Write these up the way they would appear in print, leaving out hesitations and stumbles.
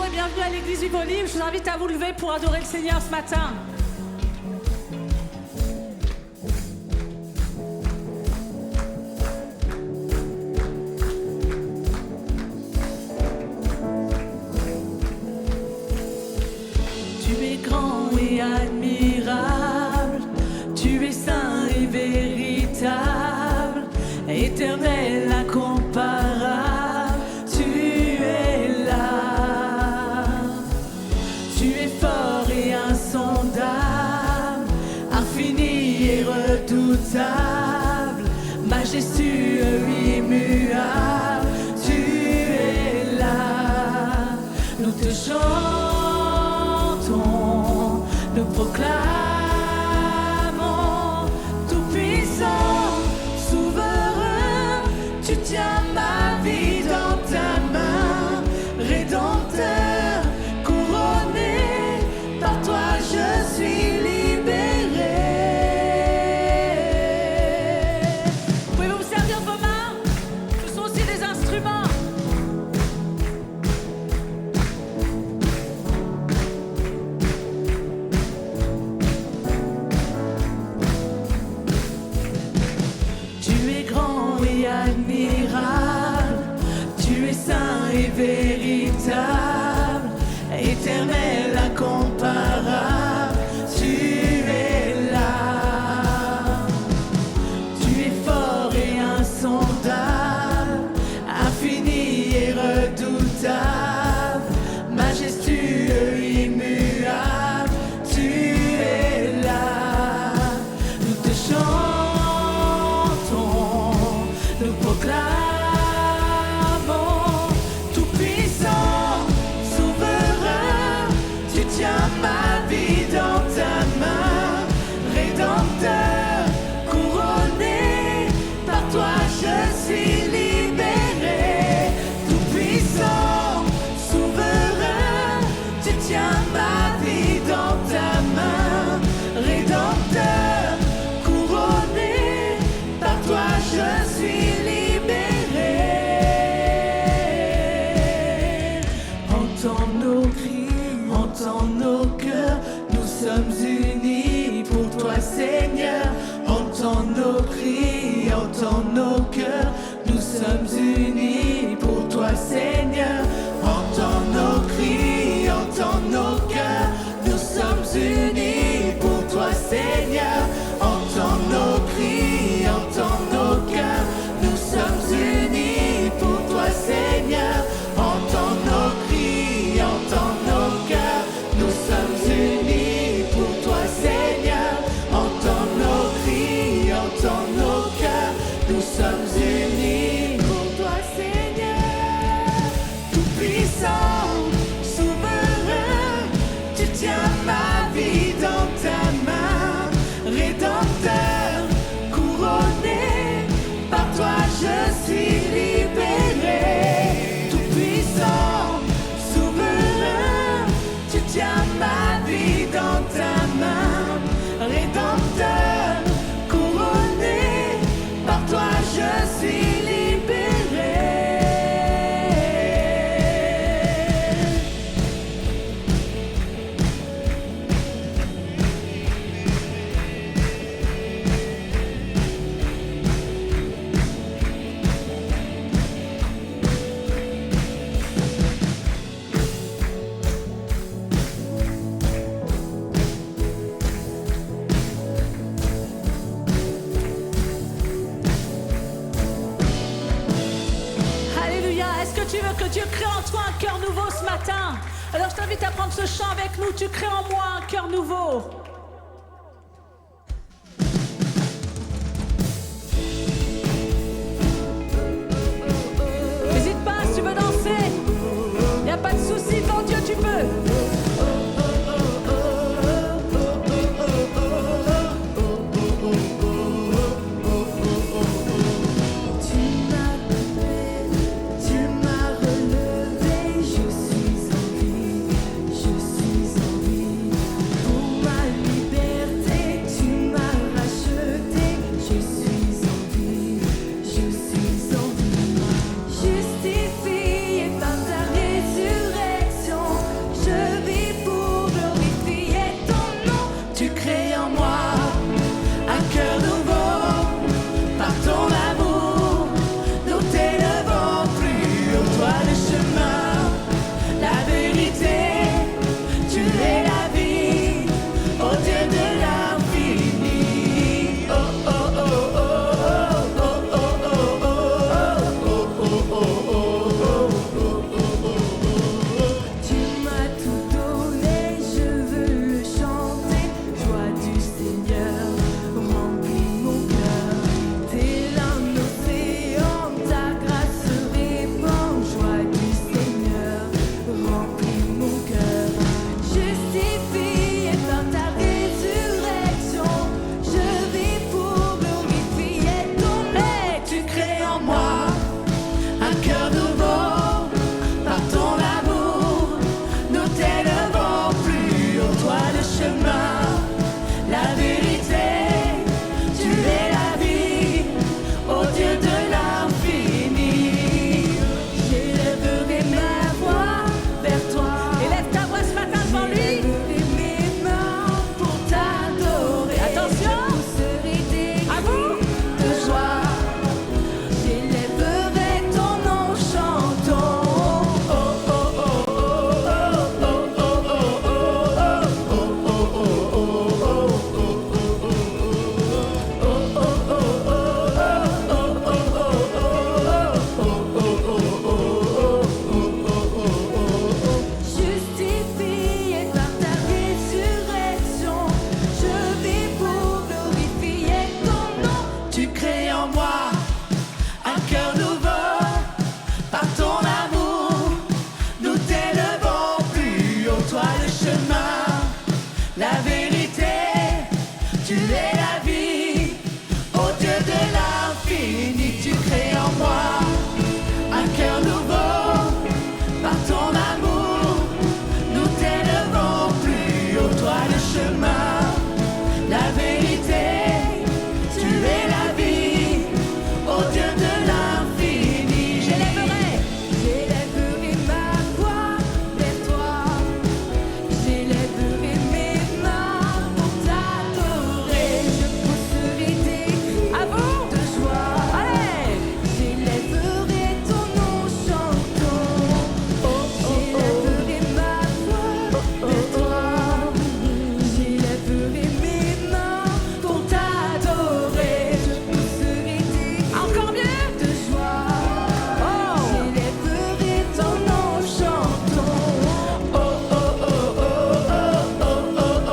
et bienvenue à l'église du Volume. Je vous invite à vous lever pour adorer le Seigneur ce matin. Tu es grand et admirable, tu es saint et véritable, éternel, incomparable. Redoutable, majestueux, immuable, tu es là. Nous te chantons, nous proclamons, tout puissant, souverain, tu tiens ma vie dans ta main, rédempteur, couronné, par toi je suis libéré. Véritable, éternel, incomparable, tu es là. Tu es fort et insondable, infini et redoutable, majestueux, immuable, tu es là. Nous te chantons, nous proclamons. Ma vie dans ta main, rédempteur, couronné, par toi je suis libéré. Tout puissant, souverain, tu tiens ma vie dans ta main, rédempteur, couronné, par toi je suis libéré. Entends nos cris, entends nos cœurs, nous sommes unis pour toi Seigneur. Entends nos cris, entends nos cœurs, nous sommes unis pour toi Seigneur. Entends nos cris, entends nos cœurs, nous sommes unis pour toi Seigneur. Entends nos cris, entends nos cœurs, nous sommes unis pour toi Seigneur. Entends nos cris, entends nos cœurs, nous sommes unis pour toi Seigneur. Entends nos cris, entends nos cœurs, nous sommes unis pour toi Seigneur. Tout puissant, souverain, tu tiens ma vie dans ta main, rédempteur, couronné, par toi je suis libéré. Tout puissant, souverain, tu tiens ma vie dans ta main, rédempteur, couronné, par toi je suis libéré. Tu veux que Dieu crée en toi un cœur nouveau ce matin? Alors je t'invite à prendre ce chant avec nous. Tu crées en moi un cœur nouveau. N'hésite pas, si tu veux danser, il n'y a pas de souci, devant Dieu tu peux. Je suis en vie, pour ma un cœur nouveau, par ton amour, nous t'élevons plus haut, toi le chemin, la vérité, tu es la vie, ô Dieu de l'infini. J'élèverai ma voix vers toi. Élève ta voix ce matin devant lui. J'élèverai mes mains pour t'adorer. Attention, à vous de joie. J'élèverai ton nom, chantons. Oh, oh, oh, oh, oh, oh, oh, justifié par ta résurrection, je vis pour glorifier ton nom. Tu crées en moi un cœur nouveau, par ton amour, nous t'élevons plus haut, toi le chemin, la vérité, tu es la vie, ô Dieu de l'infini, tu crées en moi un cœur nouveau, par ton amour, nous t'élevons plus haut, toi le chemin, la vérité, tu es la vie, ô Dieu de l'infini. J'élèverai ma voix vers toi, j'élèverai mes mains pour t'adorer, je pousserai des cris à vous de joie. Allez, j'élèverai ton nom, chantons. J'élèverai ma voix vers toi, j'élèverai mes mains pour t'adorer, je pousserai des cris encore mieux de joie. J'élèverai ton nom, chantons. Oh, oh, oh, oh, oh, oh,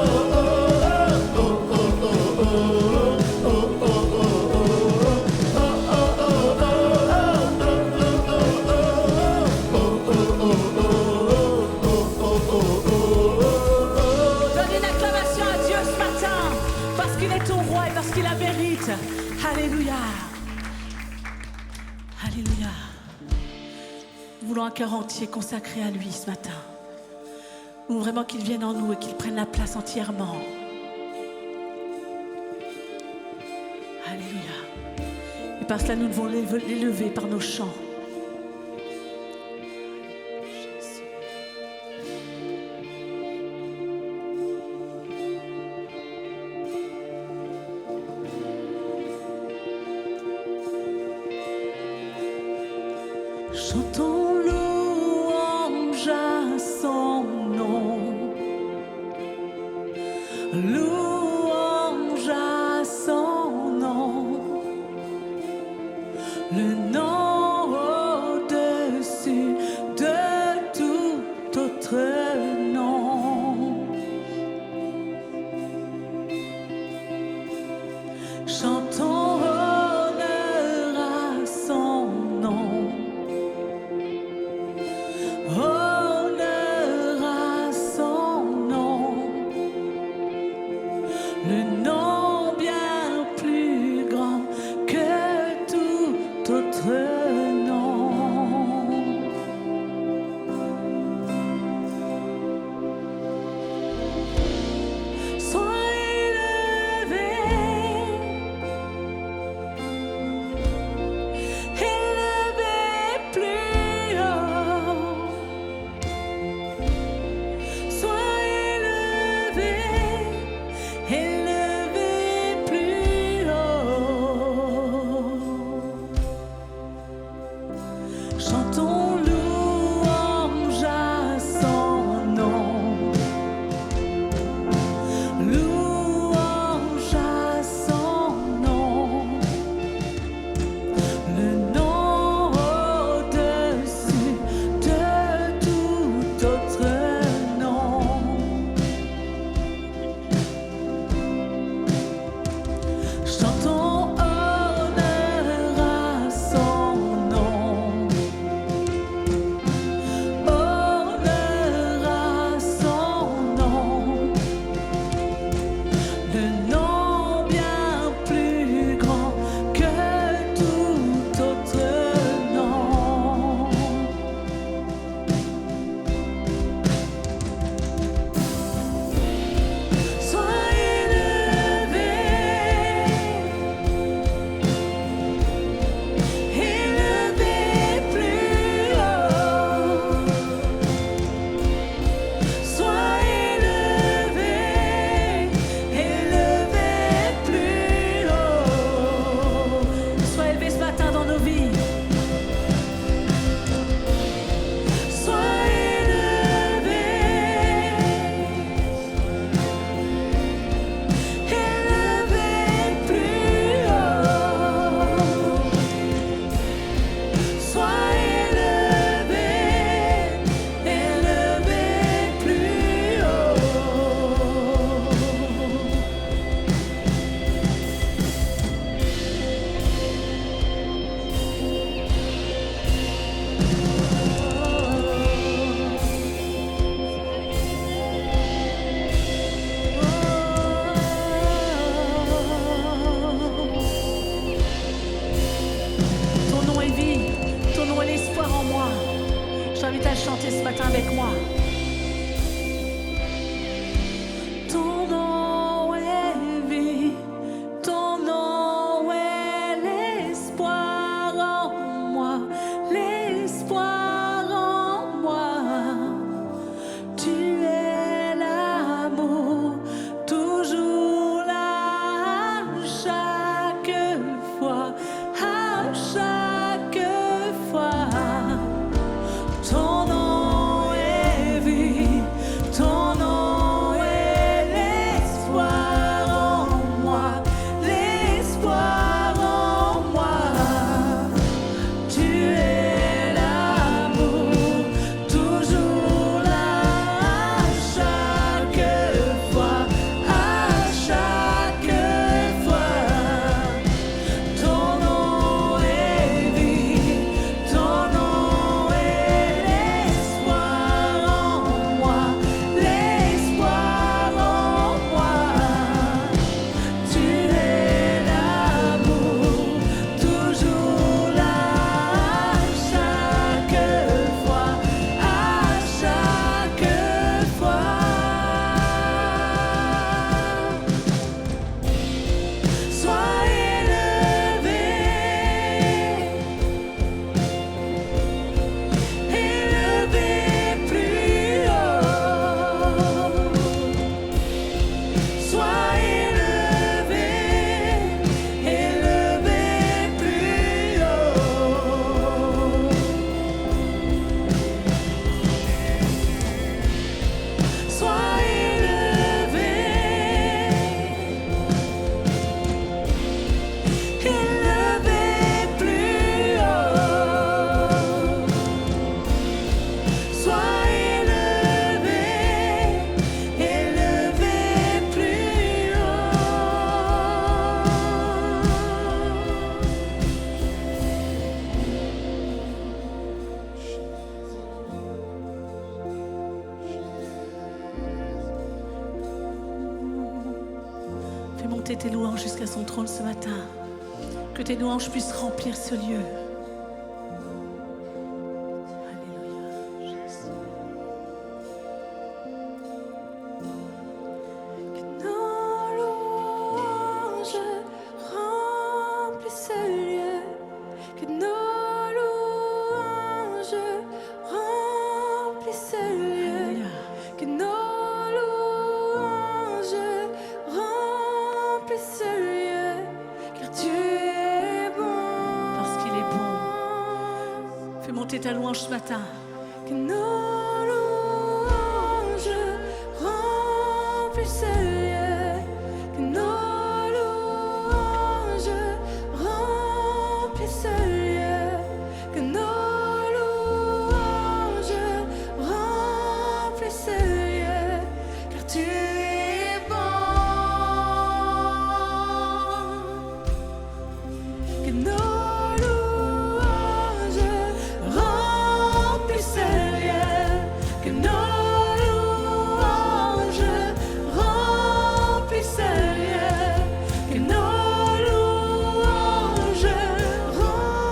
oh, donne une acclamation à Dieu ce matin, parce qu'il est ton roi et parce qu'il la mérite. Alléluia. Alléluia. Nous voulons un cœur entier consacré à lui ce matin. Nous voulons vraiment qu'il vienne en nous et qu'il prenne la place entièrement. Alléluia. Et par cela, nous devons l'élever par nos chants. Chantons louange à son nom, louange à son nom, le nom au-dessus de tout autre nom. Chantons honneur à son nom. Honneur à son nom, le nom bien plus grand que tout autre matin avec moi. Ton nom est vie, ton nom est l'espoir en moi, l'espoir en moi. Tu es l'amour, toujours là, à chaque fois, à chaque fois. Ton nom est vie, ton nom est l'espoir en moi, l'espoir en moi. Tu es l'amour, toujours là, à chaque fois, à chaque fois. Ton nom est vie, ton nom est l'espoir en moi, l'espoir en moi. Tu es l'amour, toujours là, à chaque fois, à chaque fois. Sois élevé plus haut. Sois élevé plus haut. Sois élevé plus haut. Sois élevé plus haut. Fais monter tes louanges jusqu'à son trône ce matin. Que tes louanges puissent remplir ce lieu. Alléluia, Jésus. Que nos louanges remplissent ce lieu. Que nos louanges remplissent ce lieu. Que nos louanges remplissent ce lieu. Car tu es bon. Parce qu'il est bon. Fais monter ta louange ce matin. Que nos louanges remplissent ce lieu. Que nos louanges remplissent ce lieu. Que nos louanges remplissent ce lieu. Car tu es bon. Que nos louanges remplissent ce lieu. Que nos louanges remplissent ce lieu. Que nos louanges remplissent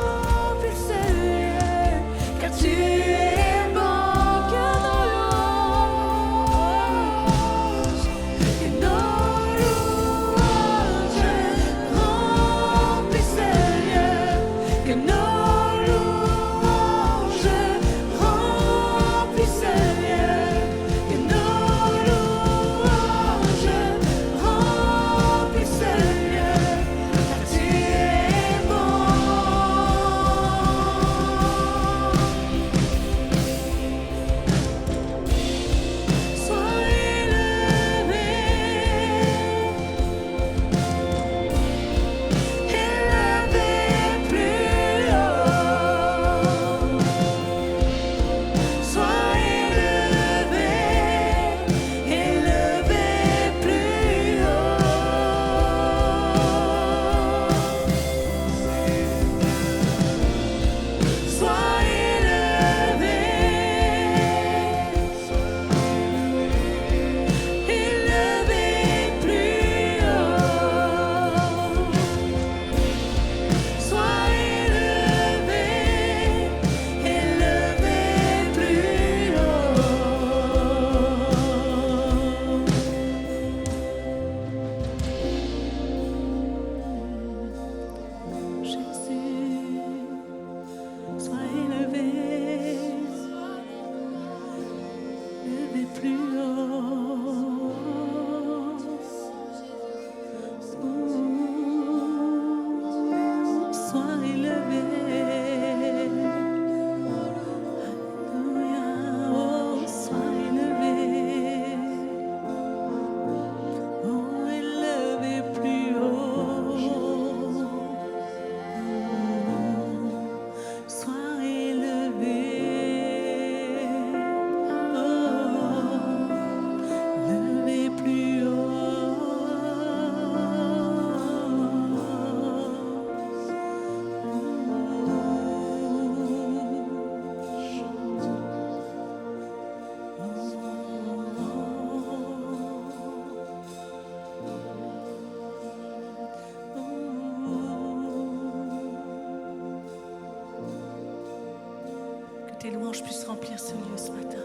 tes louanges puissent remplir ce lieu ce matin.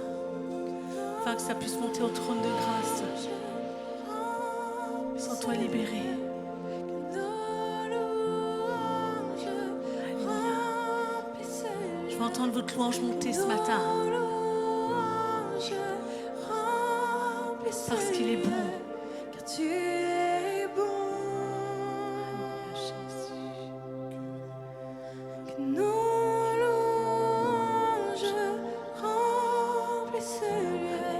Afin que ça puisse monter au trône de grâce. Sens-toi libéré. Je veux entendre votre louange monter ce matin. Parce qu'il est bon. Car tu es bon. Que nos louanges remplissent ce lieu.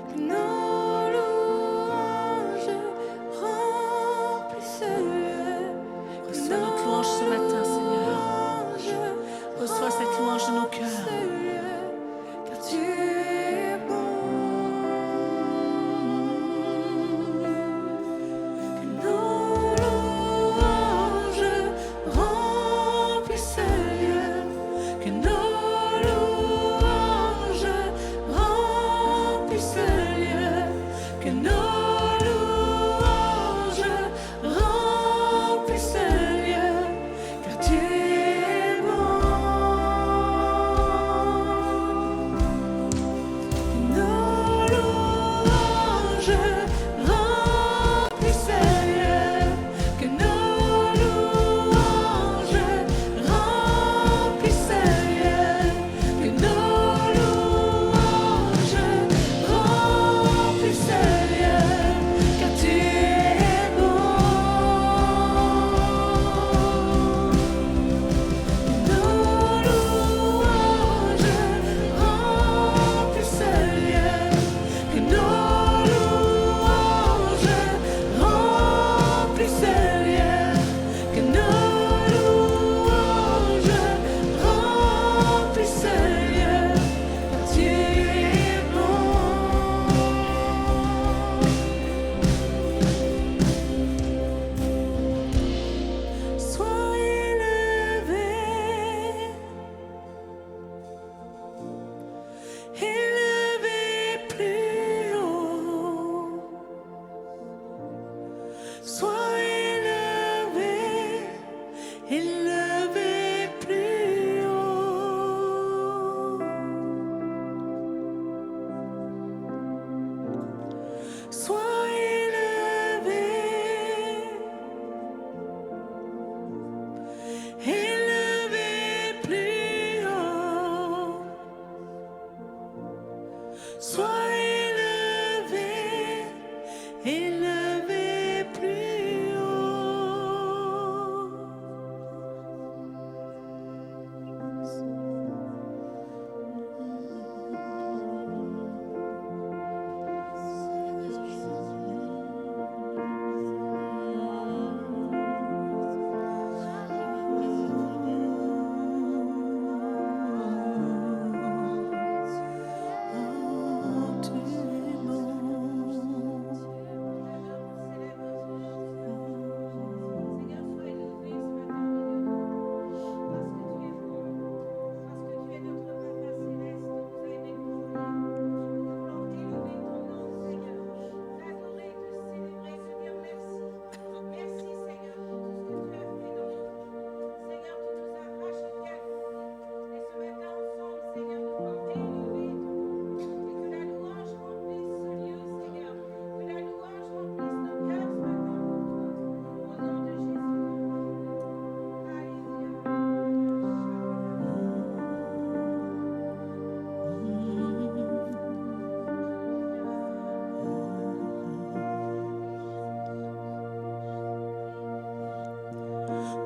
Que nos louanges remplissent ce lieu. Reçois notre louange ce matin, Seigneur. Reçois cette louange de nos cœurs. Car tu es bon. Que nos louanges remplissent ce lieu. Que nos louanges remplissent ce lieu. Que nos louanges remplissent ce lieu. Car tu es bon. Nos louanges remplissent ce lieu. Que nos louanges remplissent ce lieu. Que nos louanges remplissent ce lieu. Car tu es bon. Nos louanges remplissent ce lieu. Que nos louanges remplissent ce lieu. Que nos louanges remplissent ce lieu. Car tu es bon. Sois élevé, élevé plus haut. Sois élevé, élevé plus haut. Sois élevé, élevé plus haut. Sois élevé, élevé plus haut. Tu es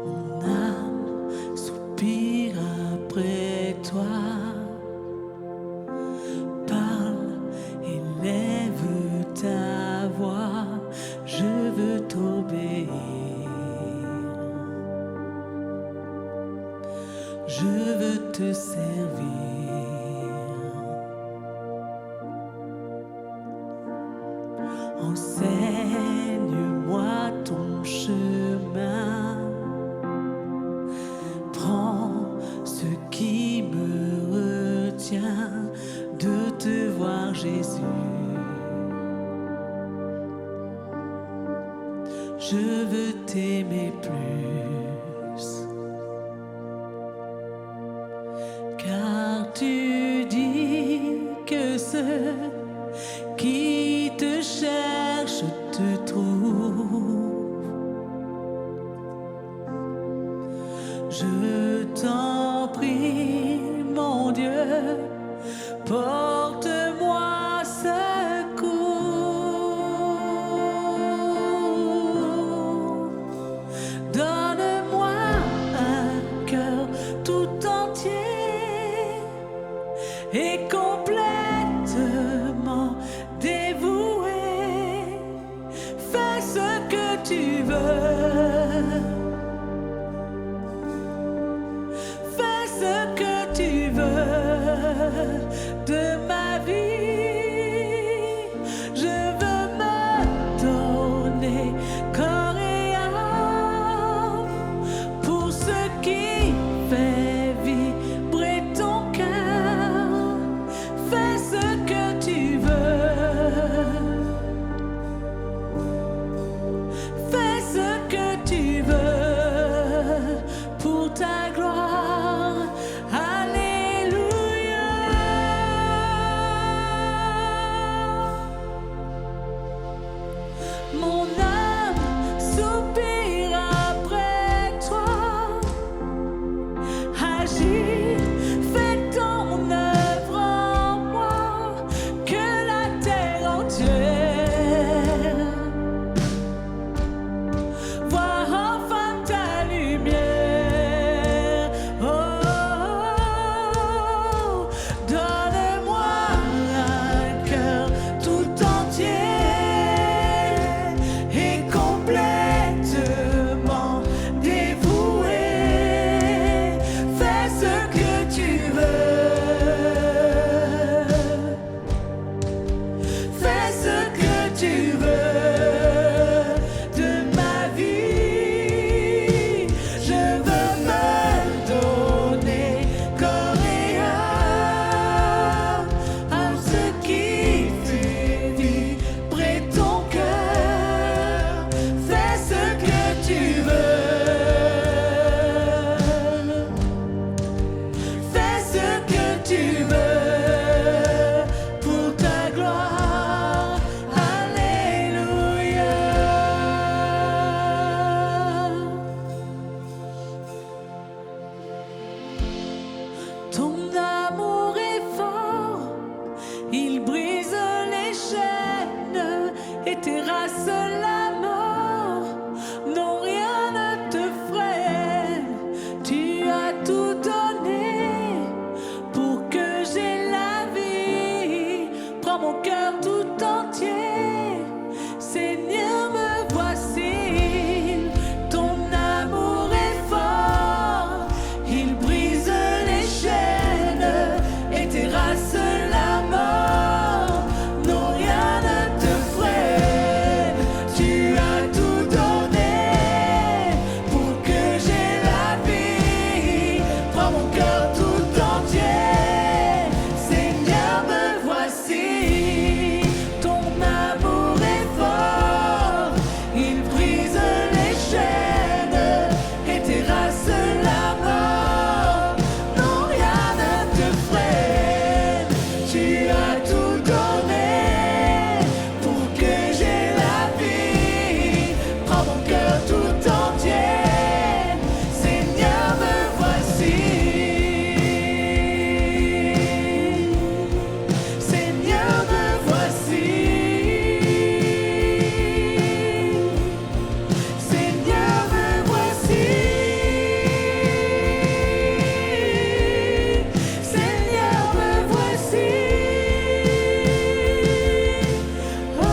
Mon âme soupire après toi. Parle, élève ta voix, je veux t'obéir. Je veux te servir. Enseigne-moi ton chemin. Prends ce qui me retient de te voir, Jésus. Je veux t'aimer plus, car tu porte-moi secours. Donne-moi un cœur tout entier et complètement dévoué. Fais ce que tu veux. Fais ce que tu veux de ma vie. Je veux me donner corps et âme pour ce qui fait vibrer ton cœur. Fais ce que tu veux. Fais ce que tu veux pour ta gloire. Alléluia. Mon âme soupire après toi. Agis, fais ton œuvre en moi, que la terre entière vois enfin ta lumière. Oh, donne-moi un cœur tout entier et complètement dévoué. Fais ce que tu veux. Fais ce que tu veux de ma vie. Je veux me donner corps et âme à ce qui fait vibrer ton cœur. Fais ce que tu veux. Fais ce que tu veux pour ta gloire. Alléluia. Ton amour est fort, il brise les chaînes et terrasse la mort. Non, rien ne te freine. Tu as tout donné pour que j'aie la vie. Prends mon cœur tout entier. Seigneur, me voici. Ton amour est fort, il brise les chaînes et terrasse la mort. Non, rien ne te freine. Tu as tout donné pour que j'aie la vie. Prends mon cœur tout entier. Seigneur, me voici. Ton amour est fort, il brise les chaînes et terrasse la mort. Non, rien ne te freine. Tu as tout donné pour que j'aie la vie. Prends mon cœur tout entier. Seigneur, me voici. Seigneur, me voici. Seigneur, me voici. Seigneur, me voici. Oh.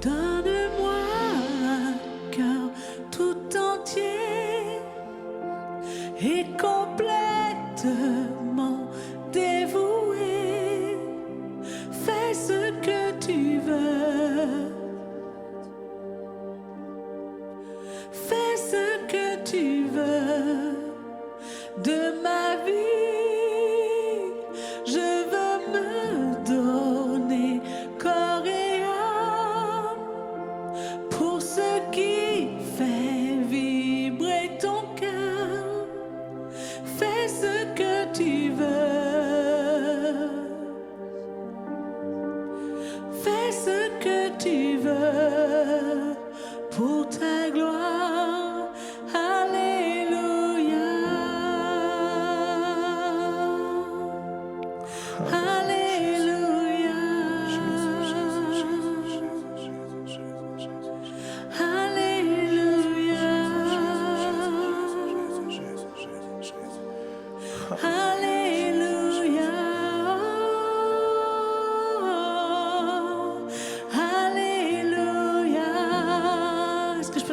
Donne-moi un cœur tout entier et complètement dévoué. Fais ce que tu veux. Fais ce que tu veux de ma vie. Je veux me donner corps et âme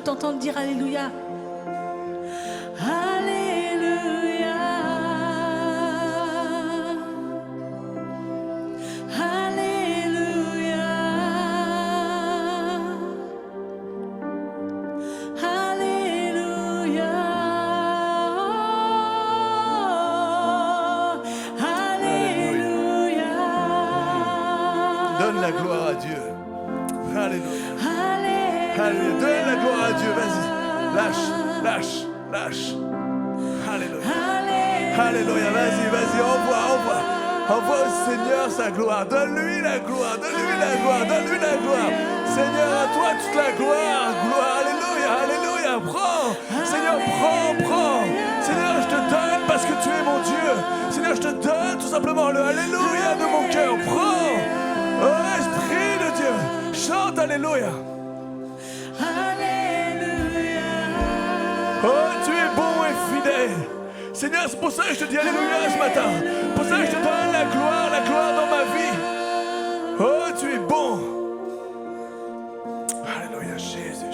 veux t'entendre dire Alléluia. Alléluia. Alléluia. Alléluia. Alléluia. Donne la gloire à Dieu. Alléluia. Alléluia. Donne la gloire à Dieu. Vas-y. Lâche. Alléluia. Alléluia. Vas-y. Envoie au Seigneur sa gloire. Donne-lui la gloire. Donne-lui la gloire. Seigneur, à toi toute la gloire. Alléluia. Prends. Seigneur, prends. Seigneur, je te donne parce que tu es mon Dieu. Seigneur, je te donne tout simplement le Alléluia de mon cœur. Prends. Oh, Esprit de Dieu. Chante Alléluia. Oh, tu es bon et fidèle. Seigneur, c'est pour ça que je te dis Alléluia ce matin. Pour ça que je te donne la gloire dans ma vie. Oh, tu es bon. Alléluia, Jésus.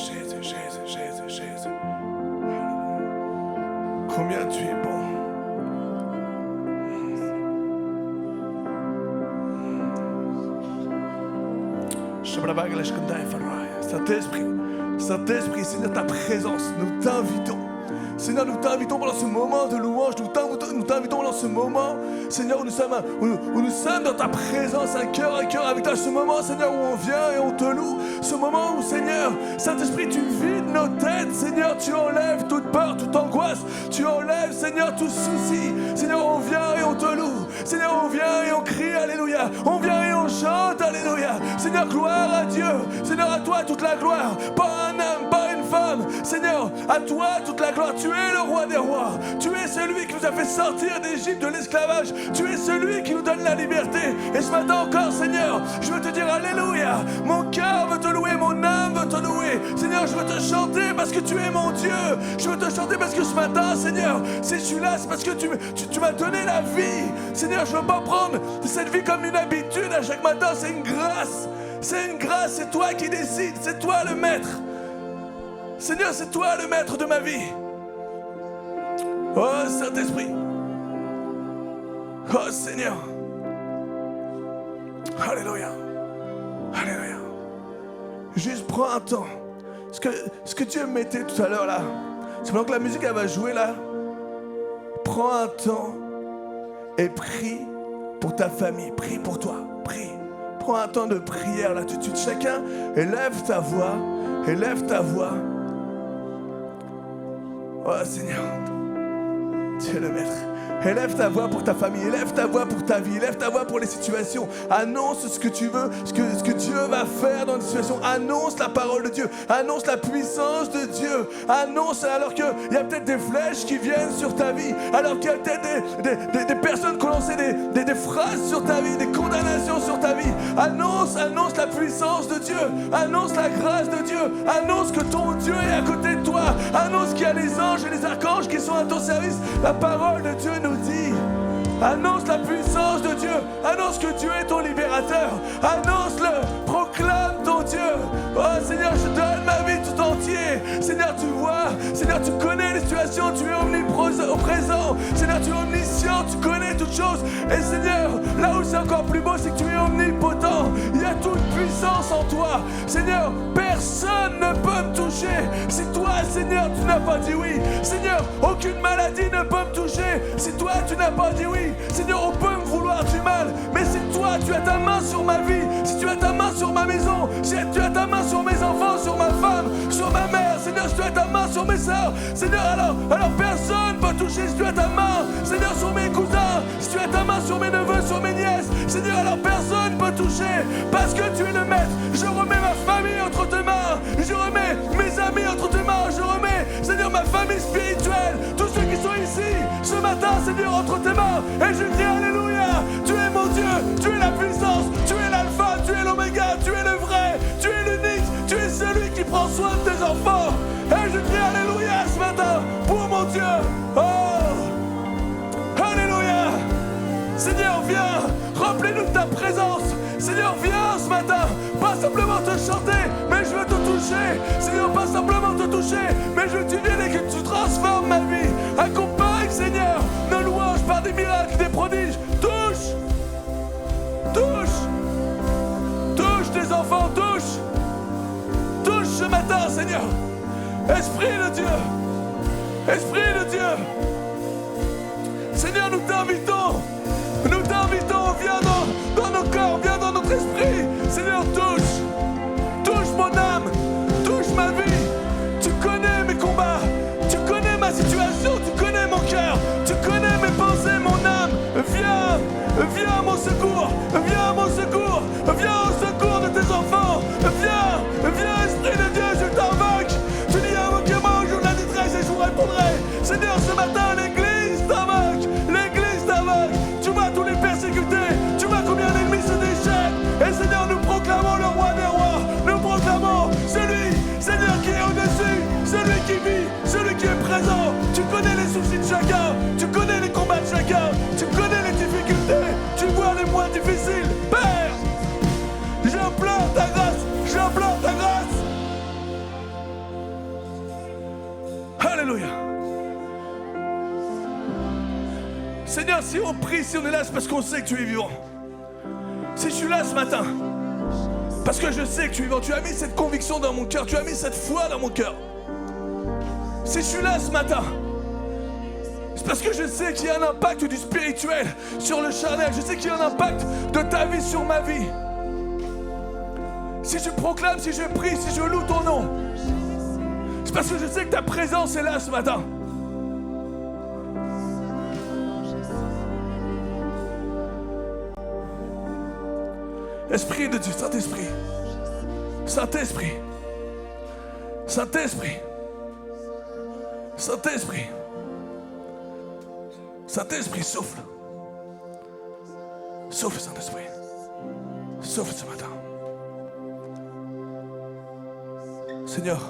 Combien tu es bon. Saint-Esprit, Seigneur, ta présence, nous t'invitons. Seigneur, nous t'invitons pendant ce moment de louange, nous t'invitons pendant ce moment, Seigneur, où nous sommes dans ta présence, un cœur avec toi, ce moment, Seigneur, où on vient et on te loue, ce moment où, Seigneur, Saint-Esprit, tu vides nos têtes, Seigneur, tu enlèves toute peur, toute angoisse, tu enlèves, Seigneur, tout souci, Seigneur, on vient et on te loue, Seigneur, on vient et on crie, Alléluia, on vient et on chante, Alléluia, Seigneur, gloire à Dieu, Seigneur, à toi toute la gloire, pas un homme, pas une femme, Seigneur, à toi toute la gloire, tu es le roi des rois, tu es celui qui nous a fait sortir d'Égypte, de l'esclavage, tu es celui qui nous donne la liberté, et ce matin encore, Seigneur, je veux te dire Alléluia, mon cœur veut te louer, mon âme veut te louer, Seigneur, je veux te chanter parce que tu es mon Dieu, je veux te chanter parce que ce matin, Seigneur, si je suis là, c'est parce que tu m'as donné la vie, Seigneur, je veux pas prendre cette vie comme une habitude à chaque matin, c'est une grâce, c'est toi qui décides, c'est toi le maître, Seigneur, c'est toi le maître de ma vie. Oh Saint-Esprit, oh Seigneur, Alléluia, juste prends un temps, ce que Dieu mettait tout à l'heure là, c'est pendant que la musique elle va jouer là, prends un temps et prie pour ta famille, prie pour toi, prie, prends un temps de prière là tout de suite, chacun élève ta voix, oh Seigneur, tu es le maître. Élève ta voix pour ta famille, élève ta voix pour ta vie, élève ta voix pour les situations. Annonce ce que tu veux, ce que Dieu va faire dans les situations. Annonce la parole de Dieu, annonce la puissance de Dieu. Annonce alors qu'il y a peut-être des flèches qui viennent sur ta vie, alors qu'il y a peut-être des personnes qui ont lancé des phrases sur ta vie, des condamnations sur ta vie. Annonce la puissance de Dieu, annonce la grâce de Dieu, annonce que ton Dieu est à côté de toi, annonce qu'il y a les anges et les archanges qui sont à ton service. La parole de Dieu nous dit, annonce la puissance de Dieu, annonce que Dieu est ton libérateur, annonce-le, proclame ton Dieu. Oh Seigneur, je donne ma vie tout entier. Seigneur, tu vois, Seigneur, tu connais les situations, tu es omniprésent. Seigneur, tu es omniscient, tu connais toutes choses. Et Seigneur, là où c'est encore plus beau, c'est que tu es omnipotent. Il y a toute puissance en toi. Seigneur, personne ne peut me toucher. Si toi, Seigneur, tu n'as pas dit oui. Seigneur, aucune maladie ne peut me toucher. Si toi, tu n'as pas dit oui. Seigneur, on peut me vouloir du mal. Mais si toi, tu as ta main sur ma vie, si tu as ta main sur ma maison, si tu as ta main sur mes enfants, sur ma femme, sur ma mère, Seigneur, si tu as ta main sur mes sœurs, Seigneur, alors personne ne peut toucher. Si tu as ta main, Seigneur, sur mes cousins, si tu as ta main sur mes neveux, sur mes nièces, Seigneur, alors personne ne peut toucher, parce que tu es le maître. Je remets ma famille entre tes mains, je remets mes amis entre tes mains, je remets, Seigneur, ma famille spirituelle, tous ceux qui sont ici, ce matin, Seigneur, entre tes mains, et je crie Alléluia, tu es mon Dieu, tu es la puissance, tu es l'alpha, tu es l'oméga, tu es le vrai, tu es l'unique, tu es celui qui prend soin de tes enfants, et je crie Alléluia ce matin, pour mon Dieu, oh, Alléluia, Seigneur, viens, remplis-nous de ta présence, Seigneur, viens ce matin, pas simplement te chanter, mais je veux te toucher, Seigneur, pas simplement te te toucher, mais je veux que tu viennes et que tu transformes ma vie. Accompagne, Seigneur, nos louanges par des miracles, des prodiges. Touche, touche, touche tes enfants, touche, touche ce matin, Seigneur. Esprit de Dieu, Esprit de Dieu. Seigneur, nous t'invitons, viens dans nos corps, viens dans notre esprit. Seigneur, touche mon âme, touche ma vie. Tu connais mes combats, tu connais ma situation, tu connais mon cœur, tu connais mes pensées, mon âme. Viens à mon secours, viens à mon secours, viens au secours de tes enfants. Viens, Esprit de Dieu, je t'invoque. Tu dis invoquez-moi au jour de la détresse et je vous répondrai. Seigneur, ce matin, l'Église t'invoque, tu vois tous les persécutés, tu vois combien l'ennemi se déchaîne. Et Seigneur, nous proclamons le roi des rois, nous proclamons celui, Seigneur, qui est au-dessus, celui qui vit, celui qui est présent. Tu connais les soucis de chacun, tu connais les combats de chacun, tu connais les difficultés, tu vois les moins difficiles. Père, j'implore ta grâce, j'implore ta grâce. Alléluia. Seigneur, si on prie, si on est là, c'est parce qu'on sait que tu es vivant. Si je suis là ce matin, parce que je sais que tu es vivant, tu as mis cette conviction dans mon cœur, tu as mis cette foi dans mon cœur. Si je suis là ce matin, c'est parce que je sais qu'il y a un impact du spirituel sur le charnel, je sais qu'il y a un impact de ta vie sur ma vie. Si je proclame, si je prie, si je loue ton nom, c'est parce que je sais que ta présence est là ce matin. Esprit de Dieu, Saint-Esprit, Saint-Esprit, Saint-Esprit, Saint-Esprit, Saint-Esprit, souffle. Souffle, Saint-Esprit. Souffle ce matin. Seigneur,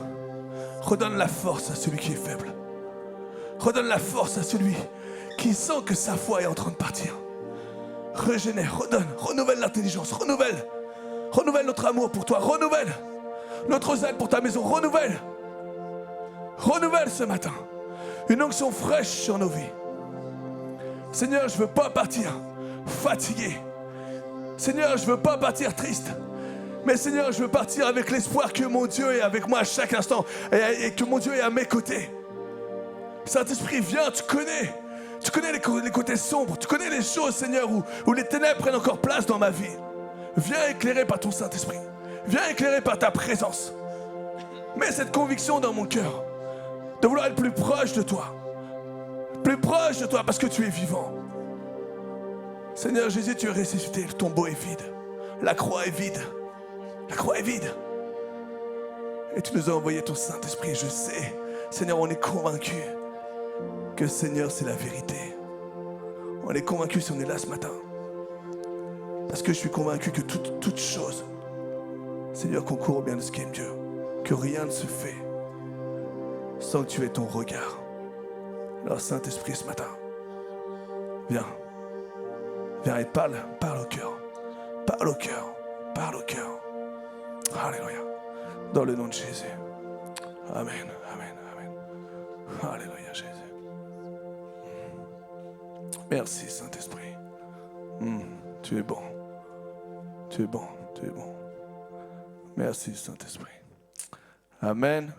redonne la force à celui qui est faible. Redonne la force à celui qui sent que sa foi est en train de partir. Régénère, redonne, renouvelle l'intelligence, renouvelle notre amour pour toi, renouvelle notre zèle pour ta maison, renouvelle ce matin une onction fraîche sur nos vies. Seigneur, je ne veux pas partir fatigué. Seigneur, je ne veux pas partir triste. Mais Seigneur, je veux partir avec l'espoir que mon Dieu est avec moi à chaque instant et que mon Dieu est à mes côtés. Saint-Esprit, viens, tu connais les côtés sombres, tu connais les choses, Seigneur, où les ténèbres prennent encore place dans ma vie. Viens éclairer par ton Saint-Esprit. Viens éclairer par ta présence. Mets cette conviction dans mon cœur de vouloir être plus proche de toi. Plus proche de toi parce que tu es vivant. Seigneur Jésus, tu es ressuscité, le tombeau est vide. La croix est vide. La croix est vide. Et tu nous as envoyé ton Saint-Esprit. Je sais, Seigneur, on est convaincus que Seigneur, c'est la vérité. On est convaincus si on est là ce matin. Parce que je suis convaincu que toute chose, Seigneur, concourt au bien de ce qui aime Dieu. Que rien ne se fait sans que tu aies ton regard. Alors Saint-Esprit ce matin, viens et parle au cœur. Parle au cœur. Parle au cœur. Alléluia. Dans le nom de Jésus. Amen. Amen. Amen. Alléluia Jésus. Merci Saint-Esprit. Tu es bon. Tu es bon. Tu es bon. Merci Saint-Esprit. Amen.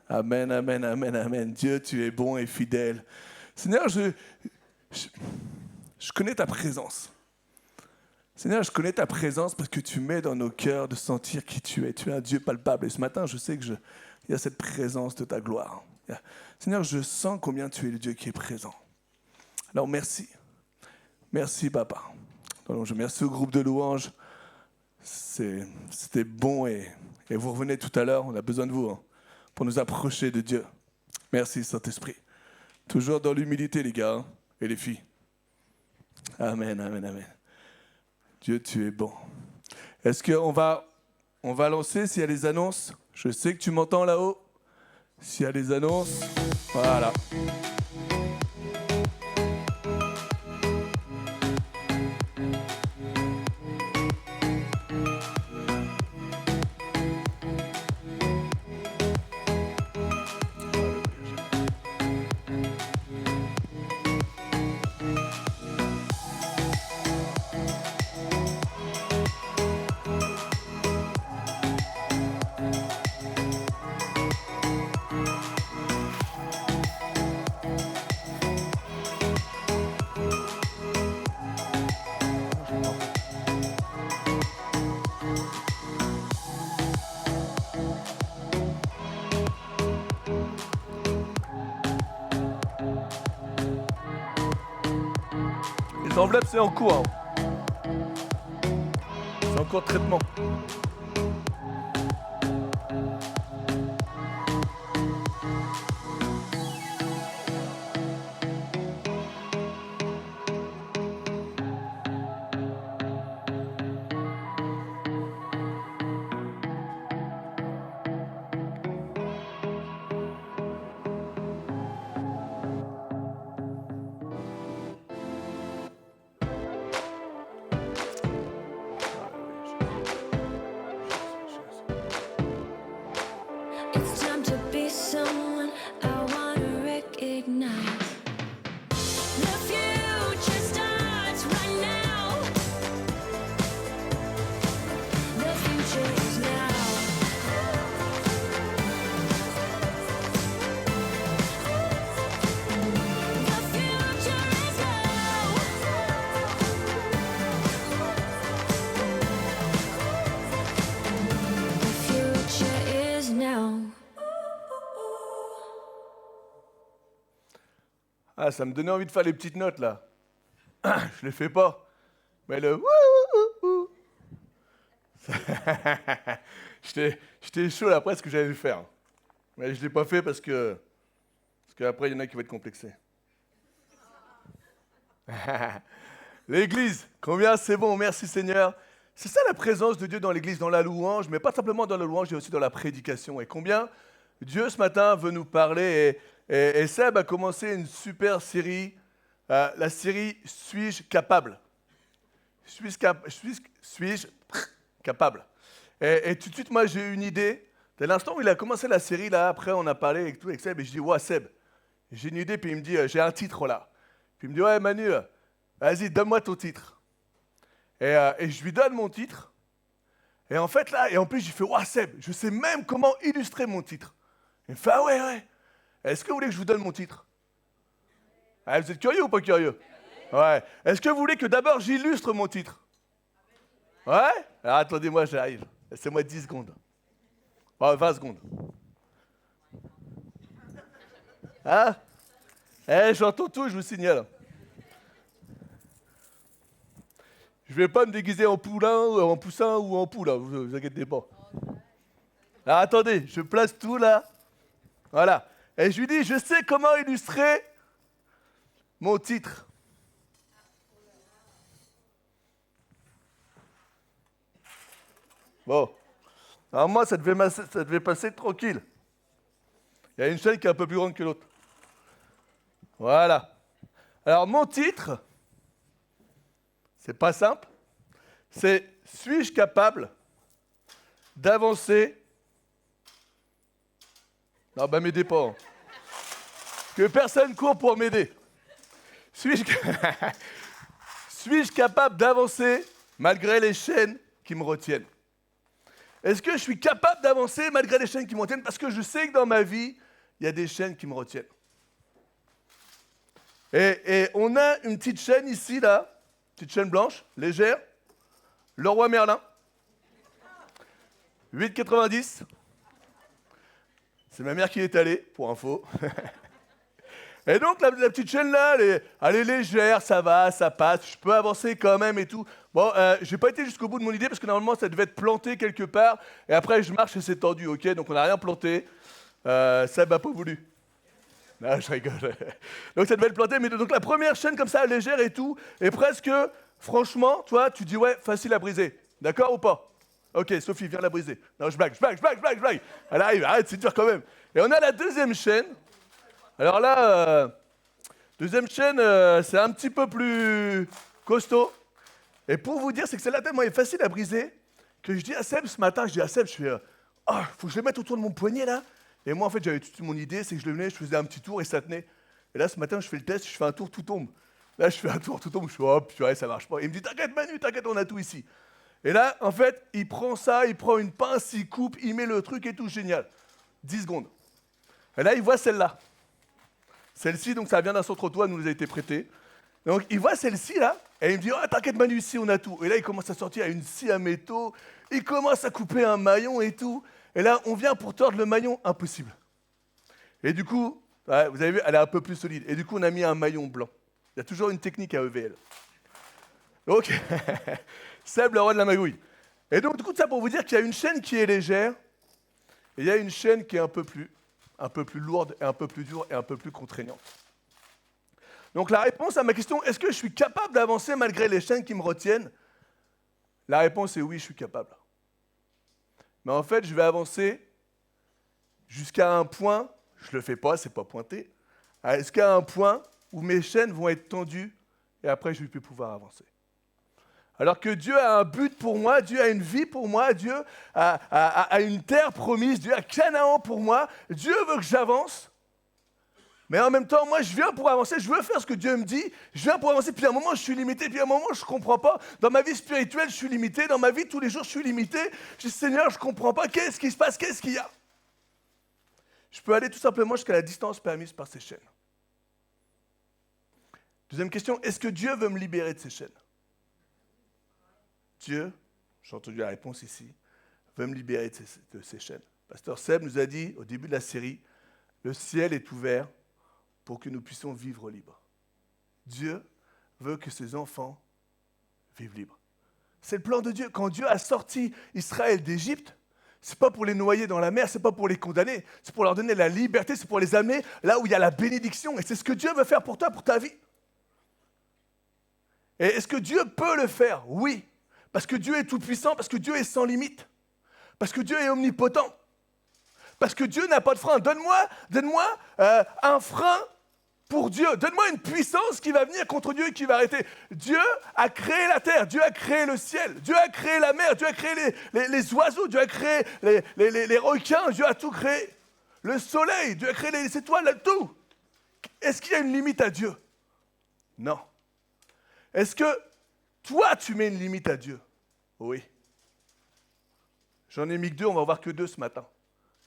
Amen, amen, amen, amen. Dieu, tu es bon et fidèle. Seigneur, je connais ta présence. Seigneur, je connais ta présence parce que tu mets dans nos cœurs de sentir qui tu es. Tu es un Dieu palpable. Et ce matin, je sais qu'il y a cette présence de ta gloire. Seigneur, je sens combien tu es le Dieu qui est présent. Alors merci. Merci, Papa. Alors, je remercie au groupe de louanges. C'était bon et vous revenez tout à l'heure. On a besoin de vous pour nous approcher de Dieu. Merci, Saint-Esprit. Toujours dans l'humilité, les gars et les filles. Amen, amen, amen. Dieu, tu es bon. Est-ce qu'on va lancer s'il y a des annonces? Je sais que tu m'entends là-haut. S'il y a des annonces, voilà. Les enveloppes, c'est en cours. Hein. C'est en cours de traitement. It's time to be someone I want to recognize. The future starts right now. The future is now. The future is now. The future is now. Ah, ça me donnait envie de faire les petites notes là. Je les fais pas. Mais le j'étais chaud là après ce que j'allais le faire. Mais je l'ai pas fait parce qu'après il y en a qui vont être complexés. L'église, combien c'est bon, merci Seigneur. C'est ça la présence de Dieu dans l'église, dans la louange, mais pas simplement dans la louange, mais aussi dans la prédication. Et combien Dieu ce matin veut nous parler. Et Seb a commencé une super série, la série Suis-je capable? Suis-je capable? Et tout de suite, moi, j'ai eu une idée. Dès l'instant où il a commencé la série, là, après, on a parlé avec tout, avec Seb, et je dis, ouais, Seb, j'ai une idée, puis il me dit, j'ai un titre là. Puis il me dit, ouais, Manu, vas-y, donne-moi ton titre. Et je lui donne mon titre. Et en fait, là, et en plus, j'ai fait, ouais, Seb, je sais même comment illustrer mon titre. Il me fait, ah ouais. Est-ce que vous voulez que je vous donne mon titre? Ah, vous êtes curieux ou pas curieux? Ouais. Est-ce que vous voulez que d'abord j'illustre mon titre? Ouais? Alors attendez-moi, j'arrive. Laissez-moi 10 secondes. Oh, 20 secondes. Hein? J'entends tout, je vous signale. Je vais pas me déguiser en poulain, en poussin ou en poule, hein, vous inquiétez pas. Alors attendez, je place tout là. Voilà. Et je lui dis, je sais comment illustrer mon titre. Bon. Alors moi, ça devait passer tranquille. Il y a une chaîne qui est un peu plus grande que l'autre. Voilà. Alors mon titre, c'est pas simple. C'est « Suis-je capable d'avancer » Non, bah m'aidez pas. Hein. Que personne court pour m'aider. Suis-je capable d'avancer malgré les chaînes qui me retiennent? Est-ce que je suis capable d'avancer malgré les chaînes qui me retiennent? Parce que je sais que dans ma vie, il y a des chaînes qui me retiennent. Et on a une petite chaîne ici, là, petite chaîne blanche, légère, Leroy Merlin, 8,90. C'est ma mère qui est allée, pour info. Et donc, la petite chaîne là, elle est légère, ça va, ça passe, je peux avancer quand même et tout. Bon, j'ai pas été jusqu'au bout de mon idée parce que normalement, ça devait être planté quelque part. Et après, je marche et c'est tendu, ok? Donc, on n'a rien planté. Ça m'a pas voulu. Non, je rigole. Donc, ça devait être planté. Mais donc, la première chaîne comme ça, légère et tout, et presque, franchement, toi, tu dis, ouais, facile à briser. D'accord ou pas? Ok, Sophie, viens la briser. Non, je blague. Elle arrive, arrête, c'est dur quand même. Et on a la deuxième chaîne. Alors là, deuxième chaîne, c'est un petit peu plus costaud. Et pour vous dire, c'est que celle-là, tellement est facile à briser, que je dis à Seb ce matin, je fais, faut que je le mette autour de mon poignet là. Et moi, en fait, j'avais toute mon idée, c'est que je le venais, je faisais un petit tour et ça tenait. Et là, ce matin, je fais le test, je fais un tour, tout tombe. Là, je fais un tour, tout tombe, je fais, hop, purée, ça marche pas. Il me dit, t'inquiète Manu, t'inquiète, on a tout ici. Et là, en fait, il prend ça, il prend une pince, il coupe, il met le truc et tout, génial. 10 secondes. Et là, il voit celle-là. Celle-ci, donc ça vient d'un centre auto, elle nous a été prêtée. Donc il voit celle-ci là, et il me dit, oh, t'inquiète Manu, ici on a tout. Et là, il commence à sortir une scie à métaux, il commence à couper un maillon et tout. Et là, on vient pour tordre le maillon, impossible. Et du coup, ouais, vous avez vu, elle est un peu plus solide. Et du coup, on a mis un maillon blanc. Il y a toujours une technique à EVL. Donc, Seb, le roi de la magouille. Et donc, du coup, ça pour vous dire qu'il y a une chaîne qui est légère, et il y a une chaîne qui est un peu plus lourde, et un peu plus dure, et un peu plus contraignante. Donc, la réponse à ma question, est-ce que je suis capable d'avancer malgré les chaînes qui me retiennent? La réponse est oui, je suis capable. Mais en fait, je vais avancer jusqu'à un point, je ne le fais pas, c'est pas pointé, jusqu'à un point où mes chaînes vont être tendues et après je ne vais plus pouvoir avancer. Alors que Dieu a un but pour moi, Dieu a une vie pour moi, Dieu a une terre promise, Dieu a Canaan pour moi, Dieu veut que j'avance. Mais en même temps, moi, je viens pour avancer, je veux faire ce que Dieu me dit, je viens pour avancer, puis à un moment, je suis limité, puis à un moment, je ne comprends pas. Dans ma vie spirituelle, je suis limité, dans ma vie, tous les jours, je suis limité. Je dis, Seigneur, je ne comprends pas, qu'est-ce qui se passe, qu'est-ce qu'il y a? Je peux aller tout simplement jusqu'à la distance permise par ces chaînes. Deuxième question, est-ce que Dieu veut me libérer de ces chaînes? Dieu, j'ai entendu la réponse ici, veut me libérer de ces chaînes. Pasteur Seb nous a dit au début de la série, le ciel est ouvert pour que nous puissions vivre libres. Dieu veut que ses enfants vivent libres. C'est le plan de Dieu. Quand Dieu a sorti Israël d'Égypte, c'est pas pour les noyer dans la mer, c'est pas pour les condamner, c'est pour leur donner la liberté, c'est pour les amener là où il y a la bénédiction. Et c'est ce que Dieu veut faire pour toi, pour ta vie. Et est-ce que Dieu peut le faire? Oui. Parce que Dieu est tout-puissant, parce que Dieu est sans limite, parce que Dieu est omnipotent, parce que Dieu n'a pas de frein. Donne-moi un frein pour Dieu. Donne-moi une puissance qui va venir contre Dieu et qui va arrêter. Dieu a créé la terre, Dieu a créé le ciel, Dieu a créé la mer, Dieu a créé les oiseaux, Dieu a créé les requins, Dieu a tout créé. Le soleil, Dieu a créé les étoiles, tout. Est-ce qu'il y a une limite à Dieu? Non. Est-ce que toi, tu mets une limite à Dieu? Oui. J'en ai mis que 2, on va en voir que 2 ce matin.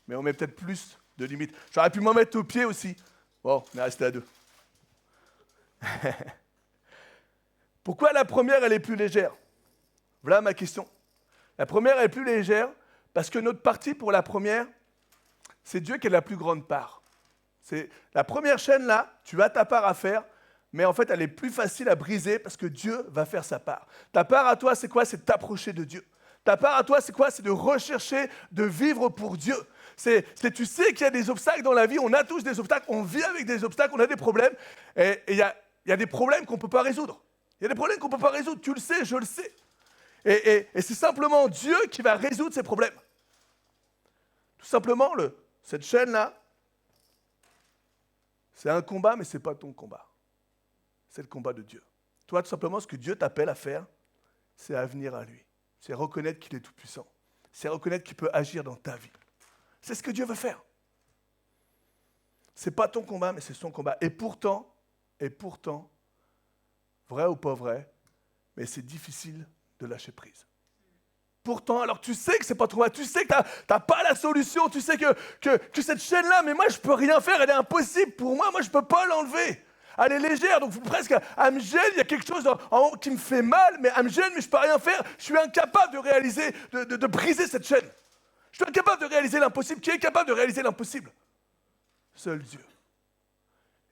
Mais on met peut-être plus de limites. J'aurais pu m'en mettre au pied aussi. Bon, on est resté à 2. Pourquoi la première, elle est plus légère? Voilà ma question. La première, elle est plus légère parce que notre partie pour la première, c'est Dieu qui a la plus grande part. C'est la première chaîne là, tu as ta part à faire, mais en fait, elle est plus facile à briser parce que Dieu va faire sa part. Ta part à toi, c'est quoi? C'est de t'approcher de Dieu. Ta part à toi, c'est quoi? C'est de rechercher, de vivre pour Dieu. Tu sais qu'il y a des obstacles dans la vie, on a tous des obstacles, on vit avec des obstacles, on a des problèmes, et il y a des problèmes qu'on ne peut pas résoudre. Il y a des problèmes qu'on ne peut pas résoudre, tu le sais, je le sais. Et c'est simplement Dieu qui va résoudre ces problèmes. Tout simplement, cette chaîne-là, c'est un combat, mais ce n'est pas ton combat. C'est le combat de Dieu. Toi, tout simplement, ce que Dieu t'appelle à faire, c'est à venir à lui. C'est reconnaître qu'il est tout-puissant. C'est reconnaître qu'il peut agir dans ta vie. C'est ce que Dieu veut faire. Ce n'est pas ton combat, mais c'est son combat. Et pourtant, vrai ou pas vrai, mais c'est difficile de lâcher prise. Pourtant, alors tu sais que ce n'est pas ton combat, tu sais que tu n'as pas la solution, tu sais que cette chaîne-là, mais moi je ne peux rien faire, elle est impossible pour moi, je ne peux pas l'enlever. Elle est légère, donc presque, elle me gêne, il y a quelque chose en haut qui me fait mal, mais elle me gêne, mais je ne peux rien faire. Je suis incapable de réaliser, de briser cette chaîne. Je suis incapable de réaliser l'impossible. Qui est capable de réaliser l'impossible? Seul Dieu.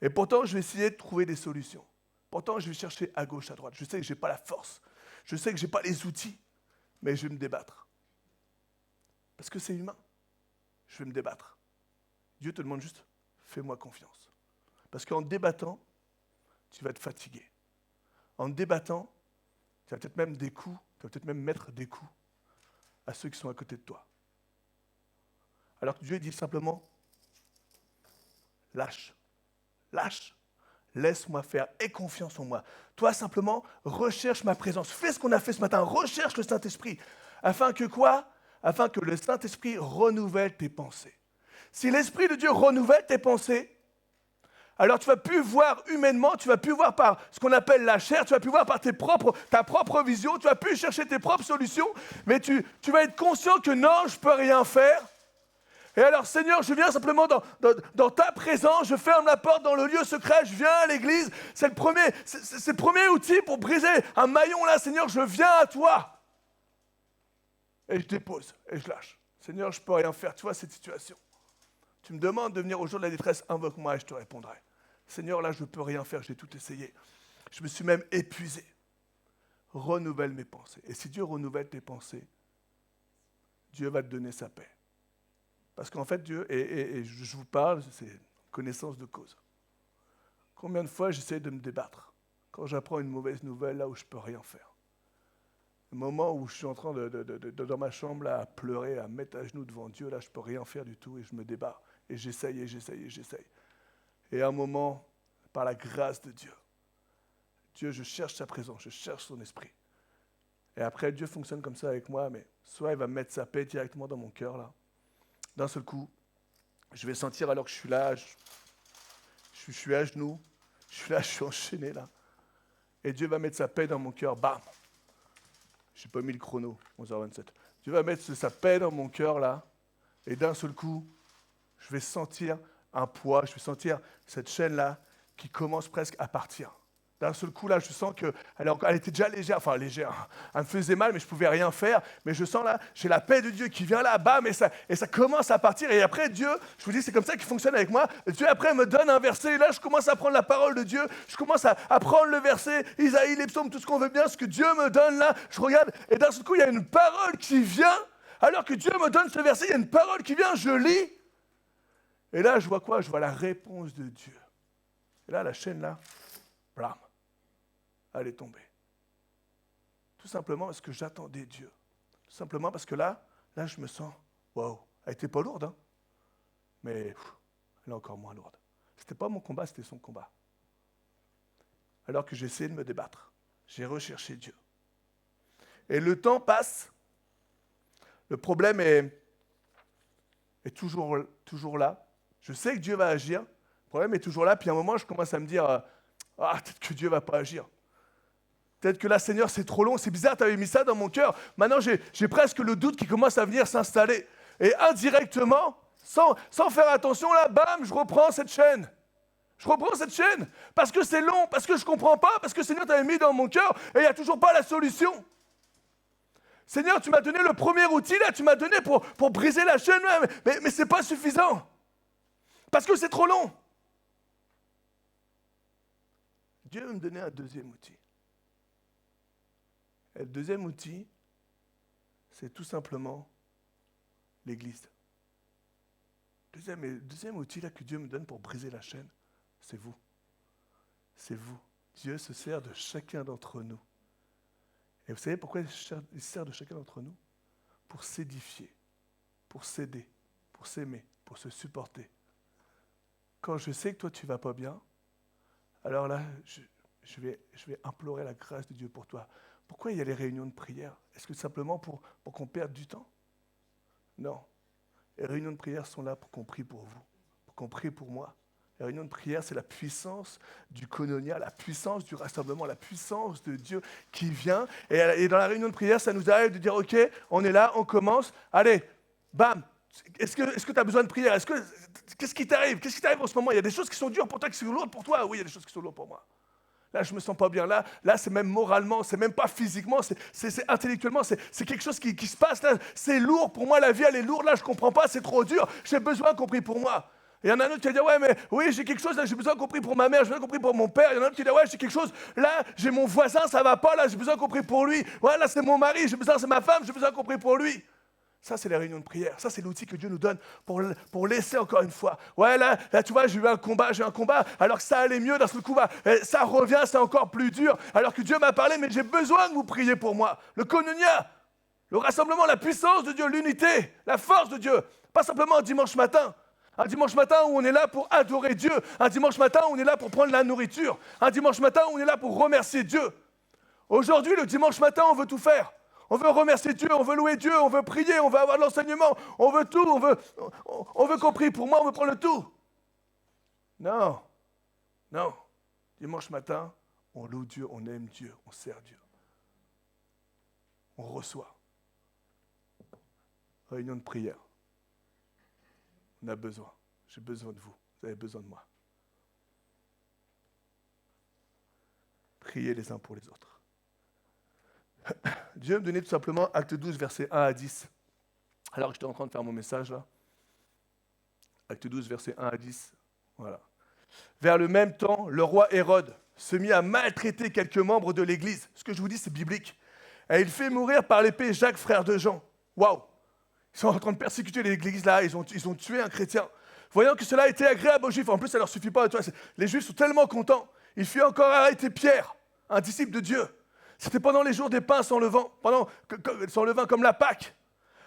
Et pourtant, je vais essayer de trouver des solutions. Pourtant, je vais chercher à gauche, à droite. Je sais que je n'ai pas la force. Je sais que je n'ai pas les outils, mais je vais me débattre. Parce que c'est humain. Je vais me débattre. Dieu te demande juste, fais-moi confiance. Parce qu'en te débattant, tu vas te fatiguer. En te débattant, tu vas peut-être même mettre des coups à ceux qui sont à côté de toi. Alors que Dieu dit simplement, lâche, laisse-moi faire, aie confiance en moi. Toi simplement, recherche ma présence, fais ce qu'on a fait ce matin, recherche le Saint-Esprit, afin que quoi? Afin que le Saint-Esprit renouvelle tes pensées. Si l'Esprit de Dieu renouvelle tes pensées, alors tu ne vas plus voir humainement, tu ne vas plus voir par ce qu'on appelle la chair, tu vas plus voir par ta propre vision, tu ne vas plus chercher tes propres solutions, mais tu vas être conscient que non, je ne peux rien faire. Et alors, Seigneur, je viens simplement dans ta présence, je ferme la porte dans le lieu secret, je viens à l'église. C'est le premier outil pour briser un maillon là. Seigneur, je viens à toi. Et je dépose, et je lâche. Seigneur, je ne peux rien faire, tu vois cette situation. Tu me demandes de venir au jour de la détresse, invoque-moi et je te répondrai. Seigneur, là, je ne peux rien faire, j'ai tout essayé. Je me suis même épuisé. renouvelle mes pensées. Et si Dieu renouvelle tes pensées, Dieu va te donner sa paix. Parce qu'en fait, Dieu, et je vous parle, c'est connaissance de cause. Combien de fois j'essaie de me débattre quand j'apprends une mauvaise nouvelle là où je ne peux rien faire. Le moment où je suis en train dans ma chambre là, à pleurer, à me mettre à genoux devant Dieu, là je ne peux rien faire du tout et je me débat. Et j'essaye. Et à un moment, par la grâce de Dieu, je cherche sa présence, je cherche son esprit. Et après, Dieu fonctionne comme ça avec moi, mais soit il va me mettre sa paix directement dans mon cœur là. D'un seul coup, je vais sentir alors que je suis là, je suis à genoux, je suis là, je suis enchaîné là. Et Dieu va mettre sa paix dans mon cœur, bam. Je n'ai pas mis le chrono, 11h27. Dieu va mettre sa paix dans mon cœur là, et d'un seul coup, je vais sentir un poids, je vais sentir cette chaîne là qui commence presque à partir. D'un seul coup, là, je sens qu'elle était déjà légère, enfin légère, elle me faisait mal, mais je ne pouvais rien faire. Mais je sens là, j'ai la paix de Dieu qui vient là, bam, et ça commence à partir. Et après, Dieu, je vous dis, c'est comme ça qu'il fonctionne avec moi. Dieu, après, me donne un verset, et là, je commence à prendre la parole de Dieu, je commence à prendre le verset, Isaïe, les psaumes, tout ce qu'on veut bien, ce que Dieu me donne là, je regarde, et d'un seul coup, il y a une parole qui vient, alors que Dieu me donne ce verset, il y a une parole qui vient, je lis. Et là, je vois quoi? Je vois la réponse de Dieu. Et là, la chaîne là, blam. Elle est tombée. Tout simplement parce que j'attendais Dieu. Tout simplement parce que là, je me sens, waouh, elle n'était pas lourde, hein, mais elle est encore moins lourde. Ce n'était pas mon combat, c'était son combat. Alors que j'ai essayé de me débattre, j'ai recherché Dieu. Et le temps passe, le problème est toujours là. Je sais que Dieu va agir, le problème est toujours là, puis à un moment, je commence à me dire, peut-être que Dieu ne va pas agir. Peut-être que là, Seigneur, c'est trop long, c'est bizarre, tu avais mis ça dans mon cœur. Maintenant, j'ai presque le doute qui commence à venir s'installer. Et indirectement, sans faire attention, là, bam, je reprends cette chaîne. Parce que c'est long, parce que je ne comprends pas, parce que Seigneur, tu avais mis dans mon cœur et il n'y a toujours pas la solution. Seigneur, tu m'as donné le premier outil, là, tu m'as donné pour briser la chaîne, mais ce n'est pas suffisant. Parce que c'est trop long. Dieu me donnait un deuxième outil. Et le deuxième outil, c'est tout simplement l'Église. Le deuxième outil là, que Dieu me donne pour briser la chaîne, c'est vous. C'est vous. Dieu se sert de chacun d'entre nous. Et vous savez pourquoi il se sert de chacun d'entre nous? Pour s'édifier, pour s'aider, pour s'aimer, pour se supporter. Quand je sais que toi tu ne vas pas bien, alors là, je vais implorer la grâce de Dieu pour toi. Pourquoi il y a les réunions de prière? Est-ce que simplement pour qu'on perde du temps? Non. Les réunions de prière sont là pour qu'on prie pour vous, pour qu'on prie pour moi. Les réunions de prière, c'est la puissance du koinonia, la puissance du rassemblement, la puissance de Dieu qui vient. Et dans la réunion de prière, ça nous arrive de dire, OK, on est là, on commence. Allez, bam. Est-ce que tu as besoin de prière? Qu'est-ce qui t'arrive? Qu'est-ce qui t'arrive en ce moment? Il y a des choses qui sont dures pour toi, qui sont lourdes pour toi. Oui, il y a des choses qui sont lourdes pour moi. Là, je ne me sens pas bien. Là, c'est même moralement, c'est même pas physiquement, c'est intellectuellement, c'est quelque chose qui se passe. Là, c'est lourd pour moi, la vie, elle est lourde. Là, je ne comprends pas, c'est trop dur. J'ai besoin qu'on prie pour moi. Et il y en a un autre qui va dire, oui, j'ai quelque chose, là, j'ai besoin qu'on prie pour ma mère, j'ai besoin qu'on prie pour mon père. Il y en a un autre qui dit, j'ai quelque chose, là, j'ai mon voisin, ça ne va pas, là, j'ai besoin qu'on prie pour lui. Ouais, là, c'est mon mari, c'est ma femme, j'ai besoin qu'on prie pour lui. Ça, c'est les réunions de prière. Ça, c'est l'outil que Dieu nous donne pour laisser encore une fois. Ouais, là, tu vois, j'ai un combat. Alors que ça allait mieux, d'un seul coup, ça revient, c'est encore plus dur. Alors que Dieu m'a parlé, mais j'ai besoin que vous priez pour moi. Le koinonia, le rassemblement, la puissance de Dieu, l'unité, la force de Dieu. Pas simplement un dimanche matin. Un dimanche matin où on est là pour adorer Dieu. Un dimanche matin où on est là pour prendre la nourriture. Un dimanche matin où on est là pour remercier Dieu. Aujourd'hui, le dimanche matin, on veut tout faire. On veut remercier Dieu, on veut louer Dieu, on veut prier, on veut avoir de l'enseignement, on veut tout, on veut qu'on prie pour moi, on veut prendre le tout. Non. Dimanche matin, on loue Dieu, on aime Dieu, on sert Dieu. On reçoit. Réunion de prière. On a besoin. J'ai besoin de vous. Vous avez besoin de moi. Priez les uns pour les autres. Dieu me donnait tout simplement Acte 12, versets 1 à 10. Alors que j'étais en train de faire mon message là. Acte 12, versets 1 à 10. Voilà. Vers le même temps, le roi Hérode, se mit à maltraiter quelques membres de l'Église. Ce que je vous dis, c'est biblique. Et il fait mourir par l'épée Jacques, frère de Jean. Waouh! Ils sont en train de persécuter l'Église là, ils ont tué un chrétien. Voyant que cela était agréable aux Juifs, en plus ça ne leur suffit pas, les Juifs sont tellement contents. Il fit encore arrêter Pierre, un disciple de Dieu. C'était pendant les jours des pains sans levain, sans levain comme la Pâque.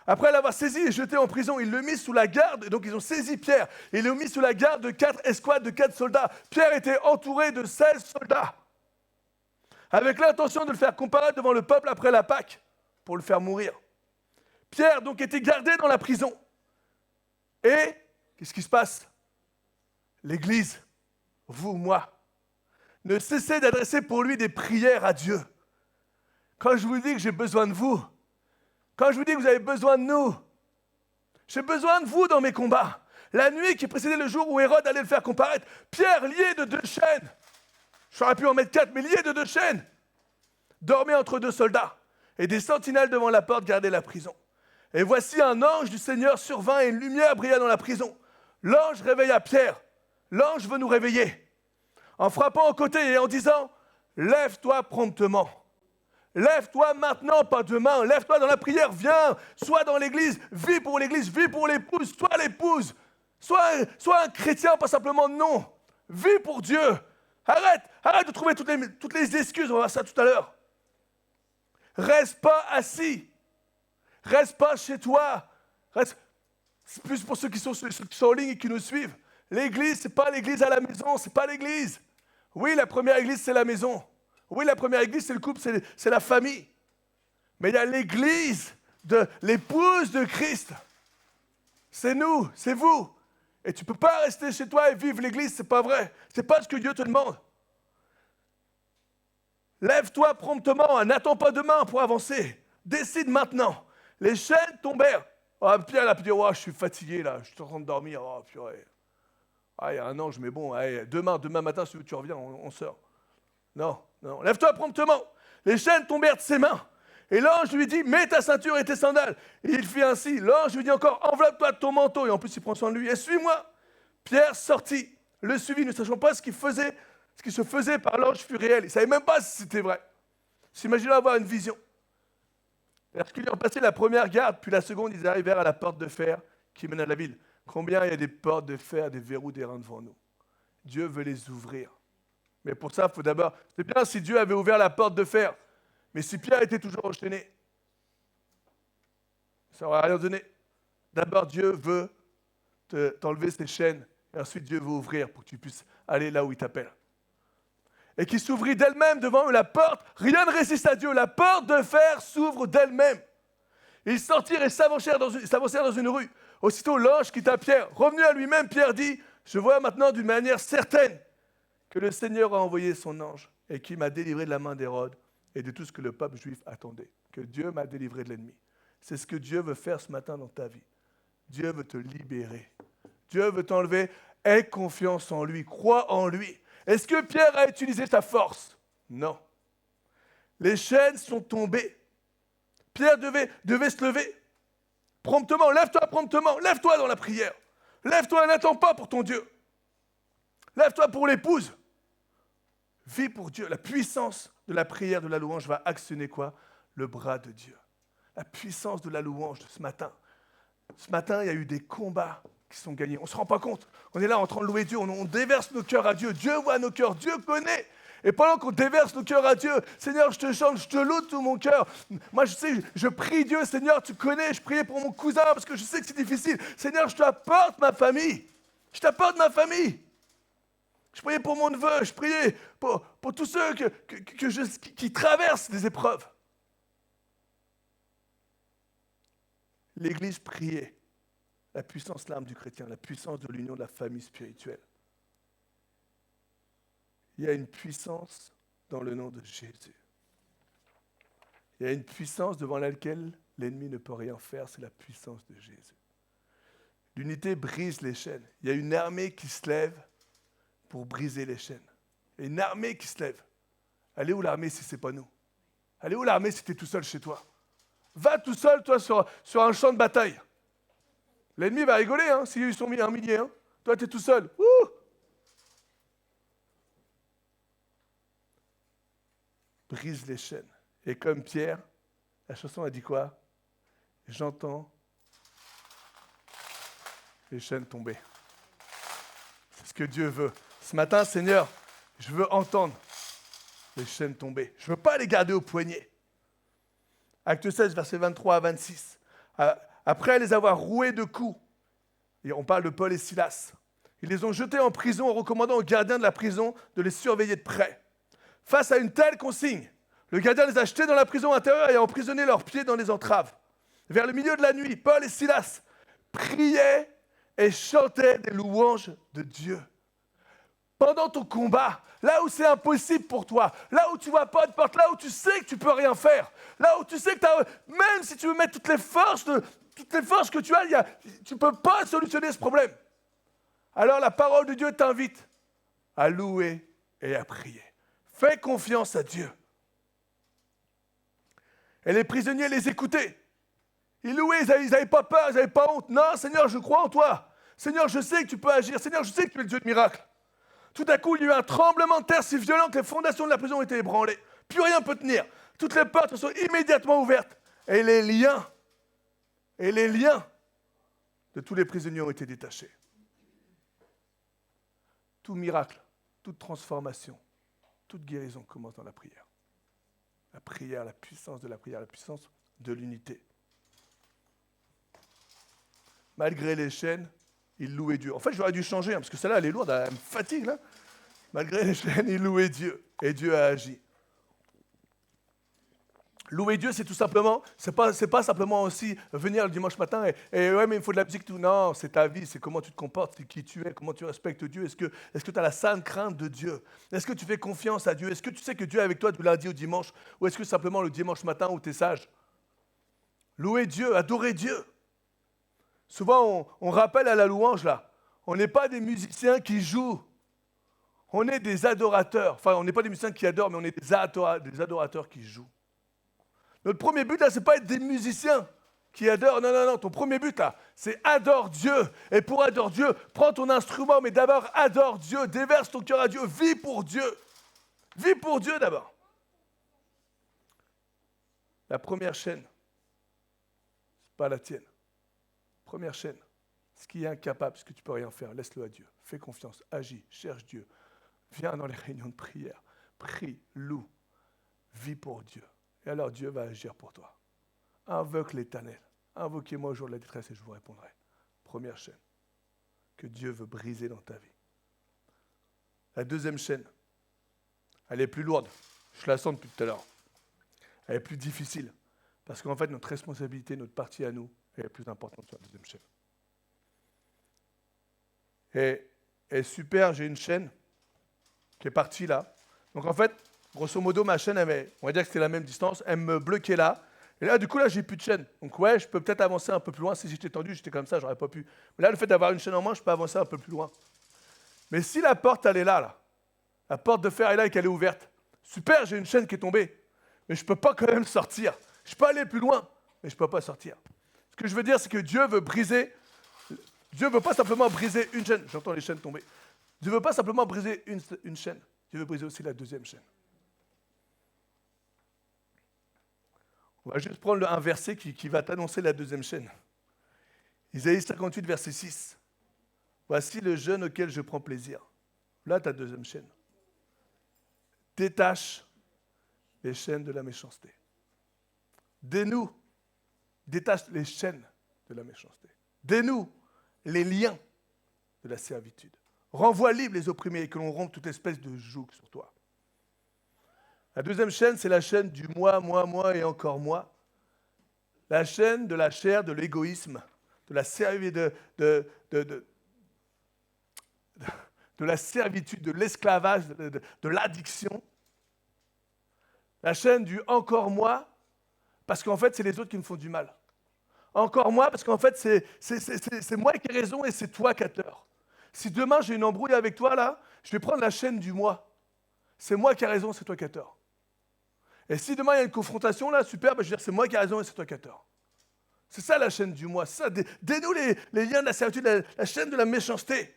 Après l'avoir saisi et jeté en prison, il le mit sous la garde, donc ils ont saisi Pierre, et ils l'ont mis sous la garde de 4 escouades de 4 soldats. Pierre était entouré de 16 soldats, avec l'intention de le faire comparaître devant le peuple après la Pâque, pour le faire mourir. Pierre donc était gardé dans la prison. Et, qu'est-ce qui se passe? L'Église, vous, moi, ne cessez d'adresser pour lui des prières à Dieu. Quand je vous dis que j'ai besoin de vous, quand je vous dis que vous avez besoin de nous, j'ai besoin de vous dans mes combats. La nuit qui précédait le jour où Hérode allait le faire comparaître, Pierre, lié de 2 chaînes, j'aurais pu en mettre 4, mais lié de 2 chaînes, dormait entre 2 soldats, et des sentinelles devant la porte gardaient la prison. Et voici un ange du Seigneur survint et une lumière brilla dans la prison. L'ange réveilla Pierre. L'ange veut nous réveiller. En frappant au côté et en disant, lève-toi promptement. Lève-toi maintenant, pas demain. Lève-toi dans la prière, viens. Sois dans l'église, vis pour l'épouse, sois l'épouse. Sois un chrétien, pas simplement non. Vis pour Dieu. Arrête de trouver toutes les excuses, on va voir ça tout à l'heure. Reste pas assis. Reste pas chez toi. C'est plus pour ceux qui sont en ligne et qui nous suivent. L'église, c'est pas l'église à la maison, c'est pas l'église. Oui, la première église, c'est la maison. Oui, la première église, c'est le couple, c'est la famille. Mais il y a l'église de l'épouse de Christ. C'est nous, c'est vous. Et tu ne peux pas rester chez toi et vivre l'église, c'est pas vrai. C'est pas ce que Dieu te demande. Lève-toi promptement, n'attends pas demain pour avancer. Décide maintenant. Les chaînes tombèrent. Oh, Pierre a pu dire, oh, je suis fatigué là, je suis en train de dormir. Oh, purée. Ah, il y a un ange, mais bon, allez, demain matin, si tu reviens, on sort. Non. Lève-toi promptement. Les chaînes tombèrent de ses mains. Et l'ange lui dit, mets ta ceinture et tes sandales. Et il fit ainsi. L'ange lui dit encore, enveloppe-toi de ton manteau. Et en plus, il prend soin de lui. Et suis-moi. Pierre sortit, le suivit, ne sachant pas ce qui se faisait par l'ange fut réel. Il ne savait même pas si c'était vrai. Il s'imaginait avoir une vision. Lorsqu'ils eurent passé la première garde, puis la seconde, ils arrivèrent à la porte de fer qui mène à la ville. Combien il y a des portes de fer, des verrous, des reins devant nous? Dieu veut les ouvrir. Mais pour ça, il faut d'abord... C'est bien si Dieu avait ouvert la porte de fer, mais si Pierre était toujours enchaîné, ça n'aurait rien donné. D'abord, Dieu veut t'enlever ses chaînes, et ensuite Dieu veut ouvrir pour que tu puisses aller là où il t'appelle. Et qui s'ouvrit d'elle-même devant eux la porte. Rien ne résiste à Dieu. La porte de fer s'ouvre d'elle-même. Ils sortirent et s'avancèrent dans une rue. Aussitôt, l'ange quitta Pierre. Revenu à lui-même, Pierre dit, je vois maintenant d'une manière certaine que le Seigneur a envoyé son ange et qu'il m'a délivré de la main d'Hérode et de tout ce que le peuple juif attendait. Que Dieu m'a délivré de l'ennemi. C'est ce que Dieu veut faire ce matin dans ta vie. Dieu veut te libérer. Dieu veut t'enlever. Aie confiance en lui. Crois en lui. Est-ce que Pierre a utilisé sa force? Non. Les chaînes sont tombées. Pierre devait se lever. Promptement, lève-toi promptement. Lève-toi dans la prière. Lève-toi, n'attends pas pour ton Dieu. Lève-toi pour l'épouse. Vis pour Dieu. La puissance de la prière, de la louange va actionner quoi? Le bras de Dieu. La puissance de la louange de ce matin. Ce matin, il y a eu des combats qui sont gagnés. On ne se rend pas compte. On est là en train de louer Dieu. On déverse nos cœurs à Dieu. Dieu voit nos cœurs. Dieu connaît. Et pendant qu'on déverse nos cœurs à Dieu, Seigneur, je te chante, je te loue de tout mon cœur. Moi, je sais, je prie Dieu, Seigneur, tu connais. Je priais pour mon cousin parce que je sais que c'est difficile. Seigneur, je t'apporte ma famille. Je t'apporte ma famille. Je priais pour mon neveu. Je priais pour tous ceux qui traversent des épreuves. L'Église priait. La puissance, l'âme du chrétien, la puissance de l'union de la famille spirituelle. Il y a une puissance dans le nom de Jésus. Il y a une puissance devant laquelle l'ennemi ne peut rien faire, c'est la puissance de Jésus. L'unité brise les chaînes. Il y a une armée qui se lève pour briser les chaînes. Il y a une armée qui se lève. Elle est où l'armée si ce n'est pas nous? Elle est où l'armée si tu es tout seul chez toi? Va tout seul, toi, sur un champ de bataille. L'ennemi va rigoler, hein, s'ils sont mis un millier. Hein. Toi, tu es tout seul. Ouh! brise les chaînes. Et comme Pierre, la chanson a dit quoi? J'entends les chaînes tomber. C'est ce que Dieu veut. Ce matin, Seigneur, je veux entendre les chaînes tomber. Je ne veux pas les garder au poignet. Acte 16, versets 23 à 26. Après les avoir roués de coups, et on parle de Paul et Silas, ils les ont jetés en prison en recommandant aux gardiens de la prison de les surveiller de près. Face à une telle consigne, le gardien les a jetés dans la prison intérieure et a emprisonné leurs pieds dans les entraves. Vers le milieu de la nuit, Paul et Silas priaient et chantaient des louanges de Dieu. Pendant ton combat, là où c'est impossible pour toi, là où tu ne vois pas de porte, là où tu sais que tu ne peux rien faire, là où tu sais que même si tu veux mettre toutes les forces que tu as, tu ne peux pas solutionner ce problème. Alors la parole de Dieu t'invite à louer et à prier. Fais confiance à Dieu. Et les prisonniers les écoutaient. Ils louaient, ils n'avaient pas peur, ils n'avaient pas honte. Non, Seigneur, je crois en toi. Seigneur, je sais que tu peux agir. Seigneur, je sais que tu es le Dieu de miracles. Tout à coup, il y a eu un tremblement de terre si violent que les fondations de la prison ont été ébranlées. Plus rien ne peut tenir. Toutes les portes sont immédiatement ouvertes. Et les liens de tous les prisonniers ont été détachés. Tout miracle, toute transformation, toute guérison commence dans la prière. La prière, la puissance de la prière, la puissance de l'unité. Malgré les chaînes, il louait Dieu. En fait, j'aurais dû changer, parce que celle-là, elle est lourde, elle me fatigue. Là. Malgré les chaînes, il louait Dieu. Et Dieu a agi. Louer Dieu, c'est tout simplement, c'est pas simplement aussi venir le dimanche matin et ouais, mais il me faut de la musique, tout. Non, c'est ta vie, c'est comment tu te comportes, c'est qui tu es, comment tu respectes Dieu. Est-ce que tu as la sainte crainte de Dieu? Est-ce que tu fais confiance à Dieu? Est-ce que tu sais que Dieu est avec toi du lundi au dimanche? Ou est-ce que simplement le dimanche matin où tu es sage? Louer Dieu, adorer Dieu. Souvent, on rappelle à la louange, là, on n'est pas des musiciens qui jouent. On est des adorateurs. Enfin, on n'est pas des musiciens qui adorent, mais on est des adorateurs qui jouent. Notre premier but, là, c'est pas être des musiciens qui adorent. Non. Ton premier but, là, c'est adore Dieu. Et pour adorer Dieu, prends ton instrument, mais d'abord, adore Dieu. Déverse ton cœur à Dieu. Vis pour Dieu. Vis pour Dieu, d'abord. La première chaîne, c'est pas la tienne. Première chaîne, ce qui est incapable, ce que tu peux rien faire, laisse-le à Dieu. Fais confiance, agis, cherche Dieu. Viens dans les réunions de prière. Prie, loue. Vis pour Dieu. Et alors Dieu va agir pour toi. Invoque l'Éternel. Invoquez-moi au jour de la détresse et je vous répondrai. Première chaîne que Dieu veut briser dans ta vie. La deuxième chaîne, elle est plus lourde. Je la sens depuis tout à l'heure. Elle est plus difficile. Parce qu'en fait, notre responsabilité, notre partie à nous, elle est plus importante sur la deuxième chaîne. Et super, j'ai une chaîne qui est partie là. Donc en fait, grosso modo, ma chaîne, on va dire que c'était la même distance, elle me bloquait là. Et là, du coup, là, j'ai plus de chaîne. Donc ouais, je peux peut-être avancer un peu plus loin. Si j'étais tendu, j'étais comme ça, j'aurais pas pu. Mais là, le fait d'avoir une chaîne en main, je peux avancer un peu plus loin. Mais si la porte, elle est là, la porte de fer est là et qu'elle est ouverte, super, j'ai une chaîne qui est tombée. Mais je ne peux pas quand même sortir. Je peux aller plus loin, mais je ne peux pas sortir. Ce que je veux dire, c'est que Dieu veut briser. Dieu ne veut pas simplement briser une chaîne. J'entends les chaînes tomber. Dieu ne veut pas simplement briser une chaîne. Dieu veut briser aussi la deuxième chaîne. On va juste prendre un verset qui va t'annoncer la deuxième chaîne. Isaïe 58, verset 6. Voici le jeûne auquel je prends plaisir. Là, ta deuxième chaîne. Détache les chaînes de la méchanceté. Dénoue, détache les chaînes de la méchanceté. Dénoue les liens de la servitude. Renvoie libre les opprimés et que l'on rompe toute espèce de joug sur toi. La deuxième chaîne, c'est la chaîne du moi et encore moi. La chaîne de la chair, de l'égoïsme, de la servitude, de la servitude, de l'esclavage, de l'addiction. La chaîne du encore moi, parce qu'en fait, c'est les autres qui me font du mal. Encore moi, parce qu'en fait, c'est moi qui ai raison et c'est toi qui as tort. Si demain j'ai une embrouille avec toi, là, je vais prendre la chaîne du moi. C'est moi qui ai raison, c'est toi qui as tort. Et si demain il y a une confrontation, là, super, je vais dire c'est moi qui ai raison et c'est toi qui as tort. C'est ça la chaîne du moi. C'est ça, dénoue les liens de la servitude, la chaîne de la méchanceté.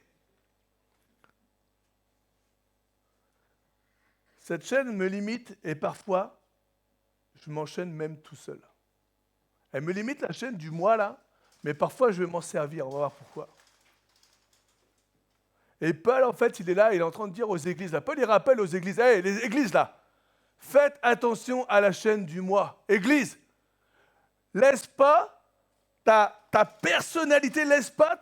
Cette chaîne me limite et parfois, je m'enchaîne même tout seul. Elle me limite la chaîne du moi là, mais parfois je vais m'en servir, on va voir pourquoi. Et Paul, en fait, il est là, il est en train de dire aux églises, là, Paul, il rappelle aux églises, hey, les églises là, faites attention à la chaîne du moi. Église, laisse pas ta personnalité, laisse pas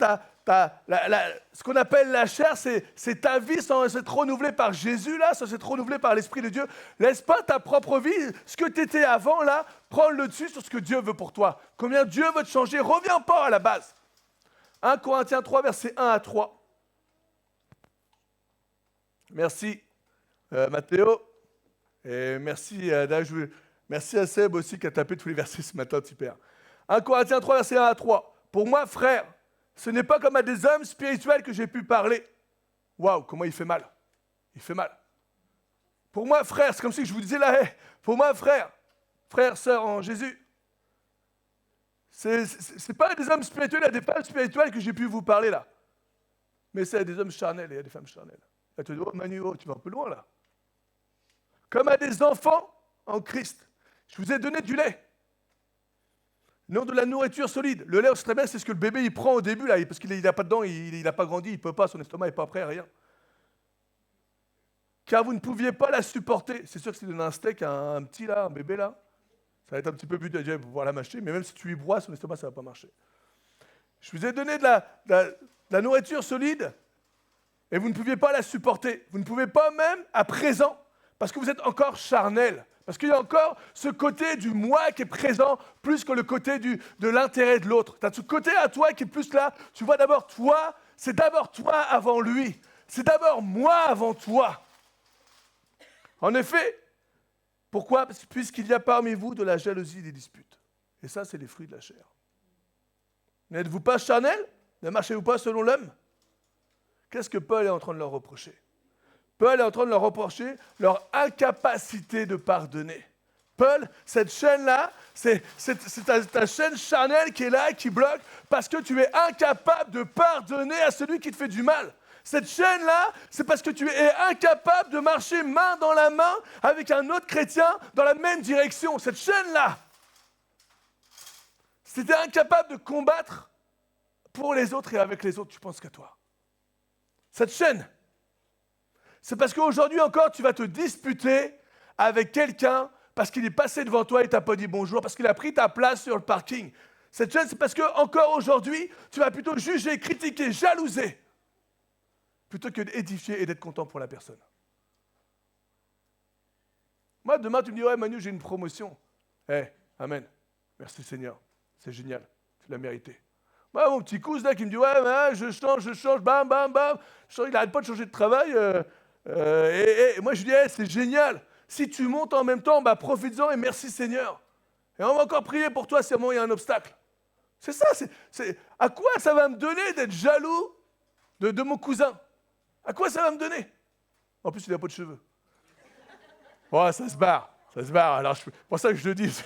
ce qu'on appelle la chair, c'est ta vie sans s'être renouvelée par Jésus, là, sans s'être renouvelée par l'Esprit de Dieu. Laisse pas ta propre vie, ce que tu étais avant, là, prends le dessus sur ce que Dieu veut pour toi. Combien Dieu veut te changer, reviens pas à la base. 1 Corinthiens 3, versets 1 à 3. Merci Mathéo, et merci merci à Seb aussi qui a tapé tous les versets ce matin, super. 1 Corinthiens 3, versets 1 à 3. Pour moi, frère, ce n'est pas comme à des hommes spirituels que j'ai pu parler. Waouh, comment il fait mal. Il fait mal. Pour moi, frère, c'est comme si je vous disais là, hey, pour moi, frère, sœur en Jésus, c'est pas à des hommes spirituels, à des femmes spirituelles que j'ai pu vous parler là. Mais c'est à des hommes charnels et à des femmes charnelles. Là, tu te dis, oh Manu, oh, tu vas un peu loin là. Comme à des enfants en Christ. Je vous ai donné du lait. Non de la nourriture solide. Le lait, c'est très bien, c'est ce que le bébé il prend au début, là, parce qu'il n'a pas dedans, il n'a pas grandi, il ne peut pas, son estomac n'est pas prêt à rien. Car vous ne pouviez pas la supporter. C'est sûr que si tu donnes un steak à un petit, là, un bébé, là, ça va être un petit peu plus dur de pouvoir la mâcher, mais même si tu lui broies, son estomac, ça ne va pas marcher. Je vous ai donné de la nourriture solide, et vous ne pouviez pas la supporter. Vous ne pouvez pas même à présent, parce que vous êtes encore charnel. Parce qu'il y a encore ce côté du moi qui est présent plus que le côté de l'intérêt de l'autre. Tu as ce côté à toi qui est plus là. Tu vois d'abord toi, c'est d'abord toi avant lui. C'est d'abord moi avant toi. En effet, pourquoi ? Puisqu'il y a parmi vous de la jalousie et des disputes. Et ça, c'est les fruits de la chair. N'êtes-vous pas charnel ? Ne marchez-vous pas selon l'homme ? Qu'est-ce que Paul est en train de leur reprocher ? Paul est en train de leur reprocher leur incapacité de pardonner. Paul, cette chaîne-là, c'est ta chaîne charnelle qui est là, qui bloque, parce que tu es incapable de pardonner à celui qui te fait du mal. Cette chaîne-là, c'est parce que tu es incapable de marcher main dans la main avec un autre chrétien dans la même direction. Cette chaîne-là, si tu es incapable de combattre pour les autres et avec les autres, tu penses qu'à toi. Cette chaîne, c'est parce qu'aujourd'hui encore, tu vas te disputer avec quelqu'un parce qu'il est passé devant toi et il t'a pas dit bonjour, parce qu'il a pris ta place sur le parking. Cette chaîne, c'est parce qu'encore aujourd'hui, tu vas plutôt juger, critiquer, jalouser, plutôt que d'édifier et d'être content pour la personne. Moi, demain, tu me dis, ouais, Manu, j'ai une promotion. Amen. Merci Seigneur. C'est génial. Tu l'as mérité. Moi, mon petit cousin là qui me dit, ouais, je change, bam, bam, bam. Il n'arrête pas de changer de travail. Et moi, je lui dis, c'est génial. Si tu montes en même temps, profites-en et merci Seigneur. Et on va encore prier pour toi si à un moment il y a un obstacle. C'est ça. À quoi ça va me donner d'être jaloux de mon cousin ? À quoi ça va me donner ? En plus, il n'a pas de cheveux. Ouais, ça se barre. Alors, c'est pour ça que je le dis.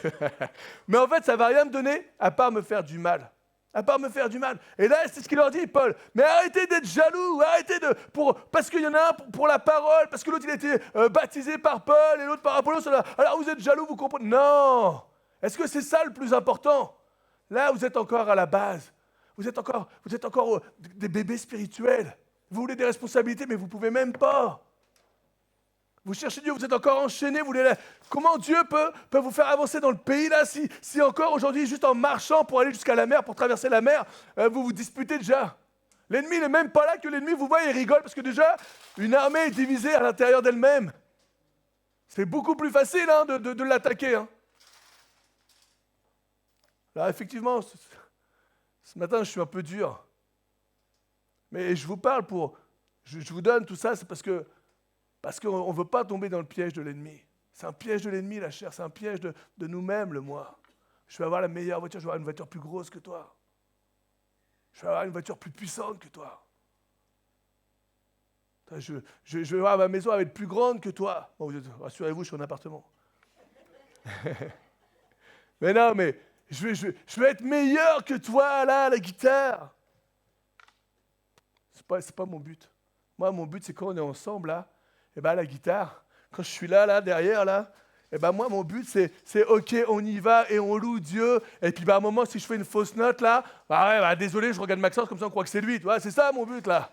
Mais en fait, ça ne va rien me donner à part me faire du mal. Et là, c'est ce qu'il leur dit, Paul. Mais arrêtez d'être jaloux, parce qu'il y en a un pour la parole, parce que l'autre, il a été baptisé par Paul et l'autre par Apollos. Alors vous êtes jaloux, vous comprenez ? Non ! Est-ce que c'est ça le plus important ? Là, vous êtes encore à la base. Vous êtes encore des bébés spirituels. Vous voulez des responsabilités, mais vous ne pouvez même pas. Vous cherchez Dieu, vous êtes encore enchaînés. Comment Dieu peut vous faire avancer dans le pays là si encore aujourd'hui, juste en marchant pour aller jusqu'à la mer, pour traverser la mer, vous vous disputez déjà. L'ennemi n'est même pas là que l'ennemi vous voit et rigole parce que déjà, une armée est divisée à l'intérieur d'elle-même. C'est beaucoup plus facile de l'attaquer. Là, effectivement, ce matin, je suis un peu dur. Mais je vous parle je vous donne tout ça, c'est parce qu'on ne veut pas tomber dans le piège de l'ennemi. C'est un piège de l'ennemi, la chair. C'est un piège de nous-mêmes, le moi. Je vais avoir la meilleure voiture, je vais avoir une voiture plus grosse que toi. Je vais avoir une voiture plus puissante que toi. Je vais avoir ma maison, elle va être plus grande que toi. Bon, rassurez-vous, je suis en appartement. Mais non, mais je vais être meilleur que toi, là, à la guitare. C'est pas mon but. Moi, mon but, c'est quand on est ensemble, là, et la guitare, quand je suis là, derrière, là, et ben moi, mon but, c'est OK, on y va et on loue Dieu. Et puis, à un moment, si je fais une fausse note, là, désolé, je regarde Maxence, comme ça, on croit que c'est lui. Tu vois, c'est ça, mon but, là.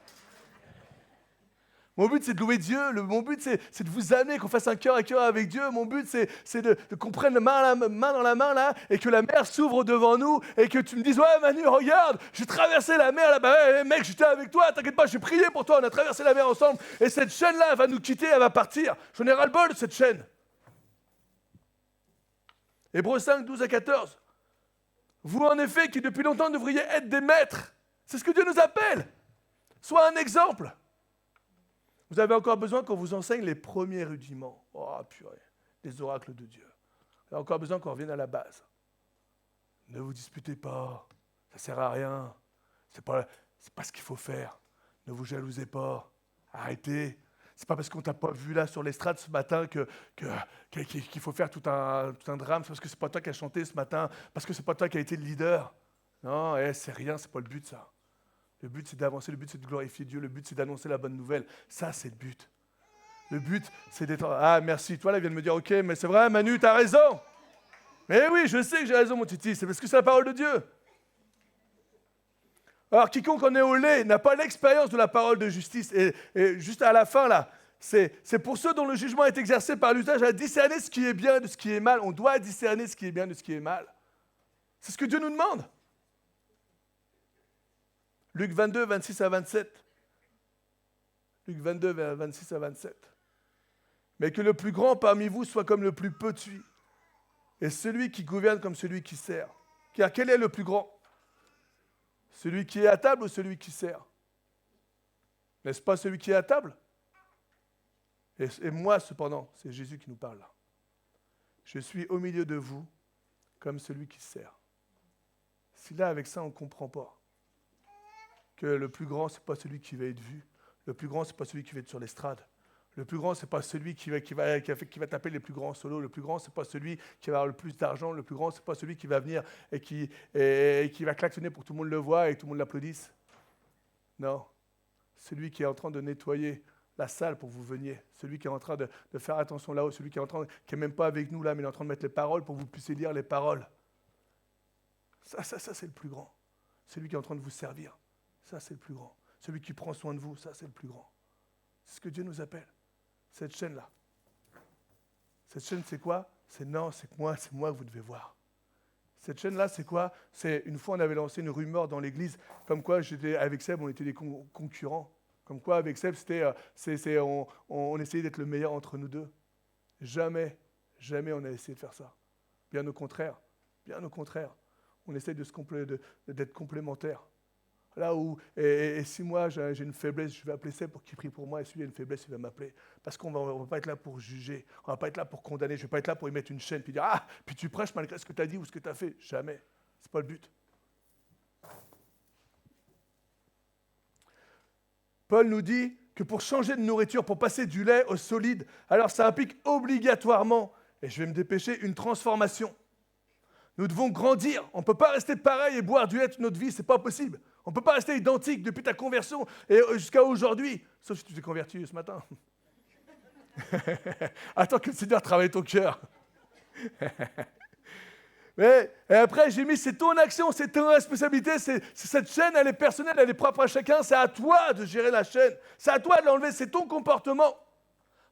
Mon but, c'est de louer Dieu. Mon but, c'est de vous amener, qu'on fasse un cœur à cœur avec Dieu. Mon but, c'est de qu'on prenne main dans la main, là, et que la mer s'ouvre devant nous, et que tu me dises, ouais, Manu, regarde, j'ai traversé la mer, là, ouais, mec, j'étais avec toi, t'inquiète pas, j'ai prié pour toi, on a traversé la mer ensemble, et cette chaîne-là, elle va nous quitter, elle va partir. J'en ai ras-le-bol de cette chaîne. Hébreux 5, 12 à 14. Vous, en effet, qui depuis longtemps devriez être des maîtres, c'est ce que Dieu nous appelle. Sois un exemple. Vous avez encore besoin qu'on vous enseigne les premiers rudiments. Oh, purée, les oracles de Dieu. Vous avez encore besoin qu'on revienne à la base. Ne vous disputez pas, ça ne sert à rien. C'est pas ce qu'il faut faire. Ne vous jalousez pas. Arrêtez. C'est pas parce qu'on t'a pas vu là sur l'estrade ce matin qu'il faut faire tout un drame. C'est parce que c'est pas toi qui as chanté ce matin, parce que c'est pas toi qui as été le leader. Non, c'est rien, c'est pas le but ça. Le but c'est d'avancer, le but c'est de glorifier Dieu, le but c'est d'annoncer la bonne nouvelle. Ça c'est le but. Le but c'est d'être... Ah merci, toi là il vient de me dire ok, mais c'est vrai Manu, t'as raison. Mais oui, je sais que j'ai raison mon titi, c'est parce que c'est la parole de Dieu. Alors, quiconque en est au lait n'a pas l'expérience de la parole de justice. Et juste à la fin, là, c'est pour ceux dont le jugement est exercé par l'usage à discerner ce qui est bien de ce qui est mal. On doit discerner ce qui est bien de ce qui est mal. C'est ce que Dieu nous demande. Luc 22, 26 à 27. Luc 22, 26 à 27. Mais que le plus grand parmi vous soit comme le plus petit, et celui qui gouverne comme celui qui sert. Car quel est le plus grand ? Celui qui est à table ou celui qui sert? N'est-ce pas celui qui est à table? Et moi, cependant, c'est Jésus qui nous parle là. Je suis au milieu de vous comme celui qui sert. Si là, avec ça, on ne comprend pas que le plus grand, ce n'est pas celui qui va être vu. Le plus grand, ce n'est pas celui qui va être sur l'estrade. Le plus grand, ce n'est pas celui qui va taper les plus grands solos. Le plus grand, ce n'est pas celui qui va avoir le plus d'argent. Le plus grand, ce n'est pas celui qui va venir et qui va klaxonner pour que tout le monde le voie et que tout le monde l'applaudisse. Non. Celui qui est en train de nettoyer la salle pour que vous veniez. Celui qui est en train de faire attention là-haut. Celui qui n'est même pas avec nous là, mais il est en train de mettre les paroles pour que vous puissiez lire les paroles. Ça c'est le plus grand. Celui qui est en train de vous servir. Ça, c'est le plus grand. Celui qui prend soin de vous. Ça, c'est le plus grand. C'est ce que Dieu nous appelle. Cette chaîne-là. Cette chaîne, c'est quoi? C'est moi que vous devez voir. Cette chaîne-là, c'est quoi? C'est une fois, on avait lancé une rumeur dans l'église, comme quoi avec Seb, on était des concurrents. Comme quoi, avec Seb, on essayait d'être le meilleur entre nous deux. Jamais on a essayé de faire ça. Bien au contraire. On essaie d'être complémentaires. Là où, et si moi j'ai une faiblesse, je vais appeler Seb pour qu'il prie pour moi, et si lui a une faiblesse, il va m'appeler. Parce qu'on ne va pas être là pour juger, on ne va pas être là pour condamner, je ne vais pas être là pour y mettre une chaîne, puis dire « Ah, puis tu prêches malgré ce que tu as dit ou ce que tu as fait. » Jamais. Ce n'est pas le but. Paul nous dit que pour changer de nourriture, pour passer du lait au solide, alors ça implique obligatoirement, et je vais me dépêcher, une transformation. Nous devons grandir. On ne peut pas rester pareil et boire du lait toute notre vie, ce n'est pas possible. On ne peut pas rester identique depuis ta conversion et jusqu'à aujourd'hui. Sauf si tu t'es converti ce matin. Attends que le Seigneur travaille ton cœur. Et après, j'ai mis, c'est ton action, c'est ton responsabilité. C'est cette chaîne, elle est personnelle, elle est propre à chacun. C'est à toi de gérer la chaîne. C'est à toi de l'enlever, c'est ton comportement.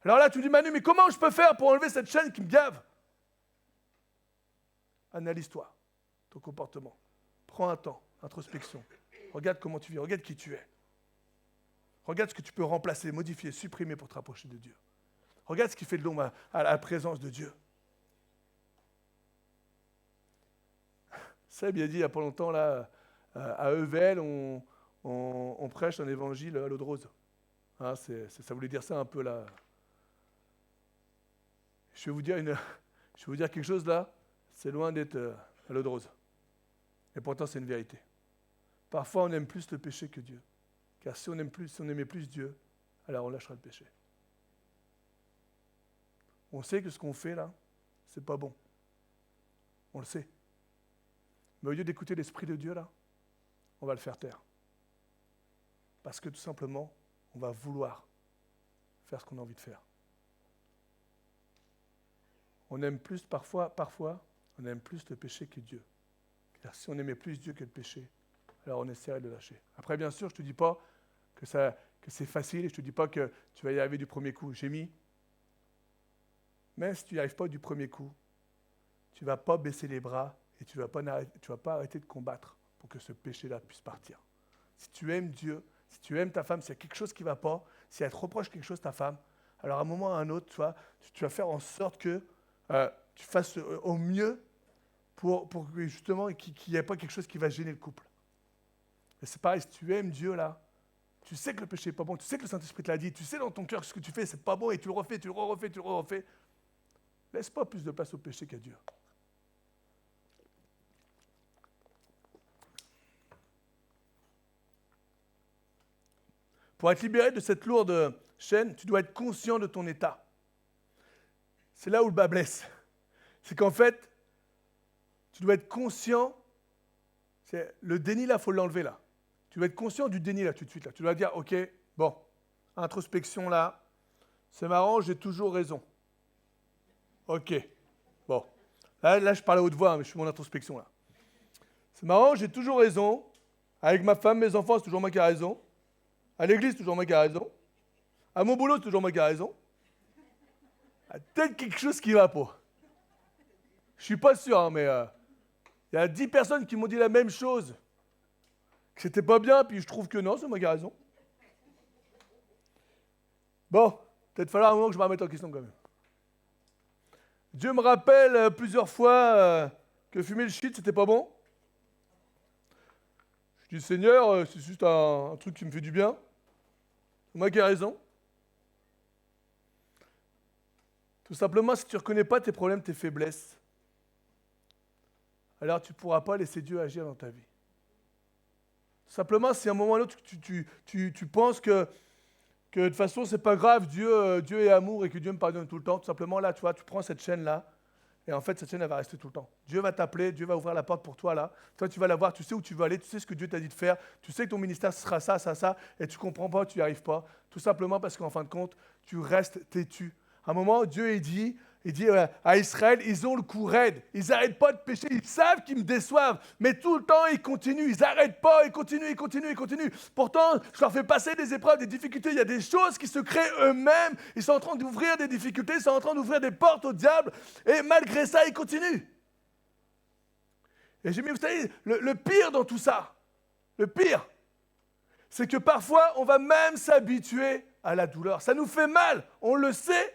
Alors là, tu me dis, Manu, mais comment je peux faire pour enlever cette chaîne qui me gave? Analyse-toi, ton comportement. Prends un temps, introspection. Regarde comment tu vis, regarde qui tu es. Regarde ce que tu peux remplacer, modifier, supprimer pour te rapprocher de Dieu. Regarde ce qui fait de l'ombre à la présence de Dieu. Seb, il a dit il n'y a pas longtemps, là, à Evel, on prêche un évangile à l'eau de rose. Hein, ça voulait dire ça un peu là. Je vais vous dire quelque chose là, c'est loin d'être à l'eau de rose. Et pourtant, c'est une vérité. Parfois, on aime plus le péché que Dieu. Car si on aimait plus Dieu, alors on lâchera le péché. On sait que ce qu'on fait là, c'est pas bon. On le sait. Mais au lieu d'écouter l'Esprit de Dieu là, on va le faire taire. Parce que tout simplement, on va vouloir faire ce qu'on a envie de faire. on aime plus, parfois, on aime plus le péché que Dieu. Car si on aimait plus Dieu que le péché, alors on essaierait de lâcher. Après, bien sûr, je ne te dis pas que c'est facile, et je ne te dis pas que tu vas y arriver du premier coup. J'ai mis, même si tu n'y arrives pas du premier coup, tu ne vas pas baisser les bras et tu ne vas pas arrêter de combattre pour que ce péché-là puisse partir. Si tu aimes Dieu, si tu aimes ta femme, s'il y a quelque chose qui ne va pas, si elle te reproche quelque chose, ta femme, alors à un moment ou à un autre, tu vas faire en sorte que tu fasses au mieux pour que justement qu'il n'y ait pas quelque chose qui va gêner le couple. Et c'est pareil, si tu aimes Dieu là, tu sais que le péché n'est pas bon, tu sais que le Saint-Esprit te l'a dit, tu sais dans ton cœur que ce que tu fais, c'est pas bon et tu le refais, tu le refais. Laisse pas plus de place au péché qu'à Dieu. Pour être libéré de cette lourde chaîne, tu dois être conscient de ton état. C'est là où le bas blesse. C'est qu'en fait, tu dois être conscient, le déni là, il faut l'enlever là. Tu dois être conscient du déni là tout de suite. Là. Tu dois dire, ok, bon, introspection là, c'est marrant, j'ai toujours raison. Ok, bon. Là je parle à haute voix, mais je fais mon introspection là. C'est marrant, j'ai toujours raison. Avec ma femme, mes enfants, c'est toujours moi qui ai raison. À l'église, c'est toujours moi qui ai raison. À mon boulot, c'est toujours moi qui ai raison. Il y a peut-être quelque chose qui ne va pas. Je ne suis pas sûr, hein, mais il y a 10 personnes qui m'ont dit la même chose. Que c'était pas bien, puis je trouve que non, c'est moi qui ai raison. Bon, peut-être falloir un moment que je me remette en question quand même. Dieu me rappelle plusieurs fois que fumer le shit, c'était pas bon. Je dis, Seigneur, c'est juste un truc qui me fait du bien. C'est moi qui ai raison. Tout simplement, si tu ne reconnais pas tes problèmes, tes faiblesses, alors tu ne pourras pas laisser Dieu agir dans ta vie. Tout simplement, si à un moment ou à l'autre, tu penses que de toute façon, ce n'est pas grave, Dieu est amour et que Dieu me pardonne tout le temps, tout simplement, là, tu prends cette chaîne-là, et en fait, cette chaîne, elle va rester tout le temps. Dieu va t'appeler, Dieu va ouvrir la porte pour toi, là. Toi, tu vas la voir, tu sais où tu veux aller, tu sais ce que Dieu t'a dit de faire, tu sais que ton ministère sera ça, et tu ne comprends pas, tu n'y arrives pas. Tout simplement parce qu'en fin de compte, tu restes têtu. À un moment, Dieu, il dit à Israël, ils ont le cou raide, ils n'arrêtent pas de pécher, ils savent qu'ils me déçoivent, mais tout le temps, ils continuent, ils n'arrêtent pas, ils continuent. Pourtant, je leur fais passer des épreuves, des difficultés, il y a des choses qui se créent eux-mêmes, ils sont en train d'ouvrir des difficultés, ils sont en train d'ouvrir des portes au diable, et malgré ça, ils continuent. Et j'ai mis, vous savez, le pire dans tout ça, le pire, c'est que parfois, on va même s'habituer à la douleur. Ça nous fait mal, on le sait.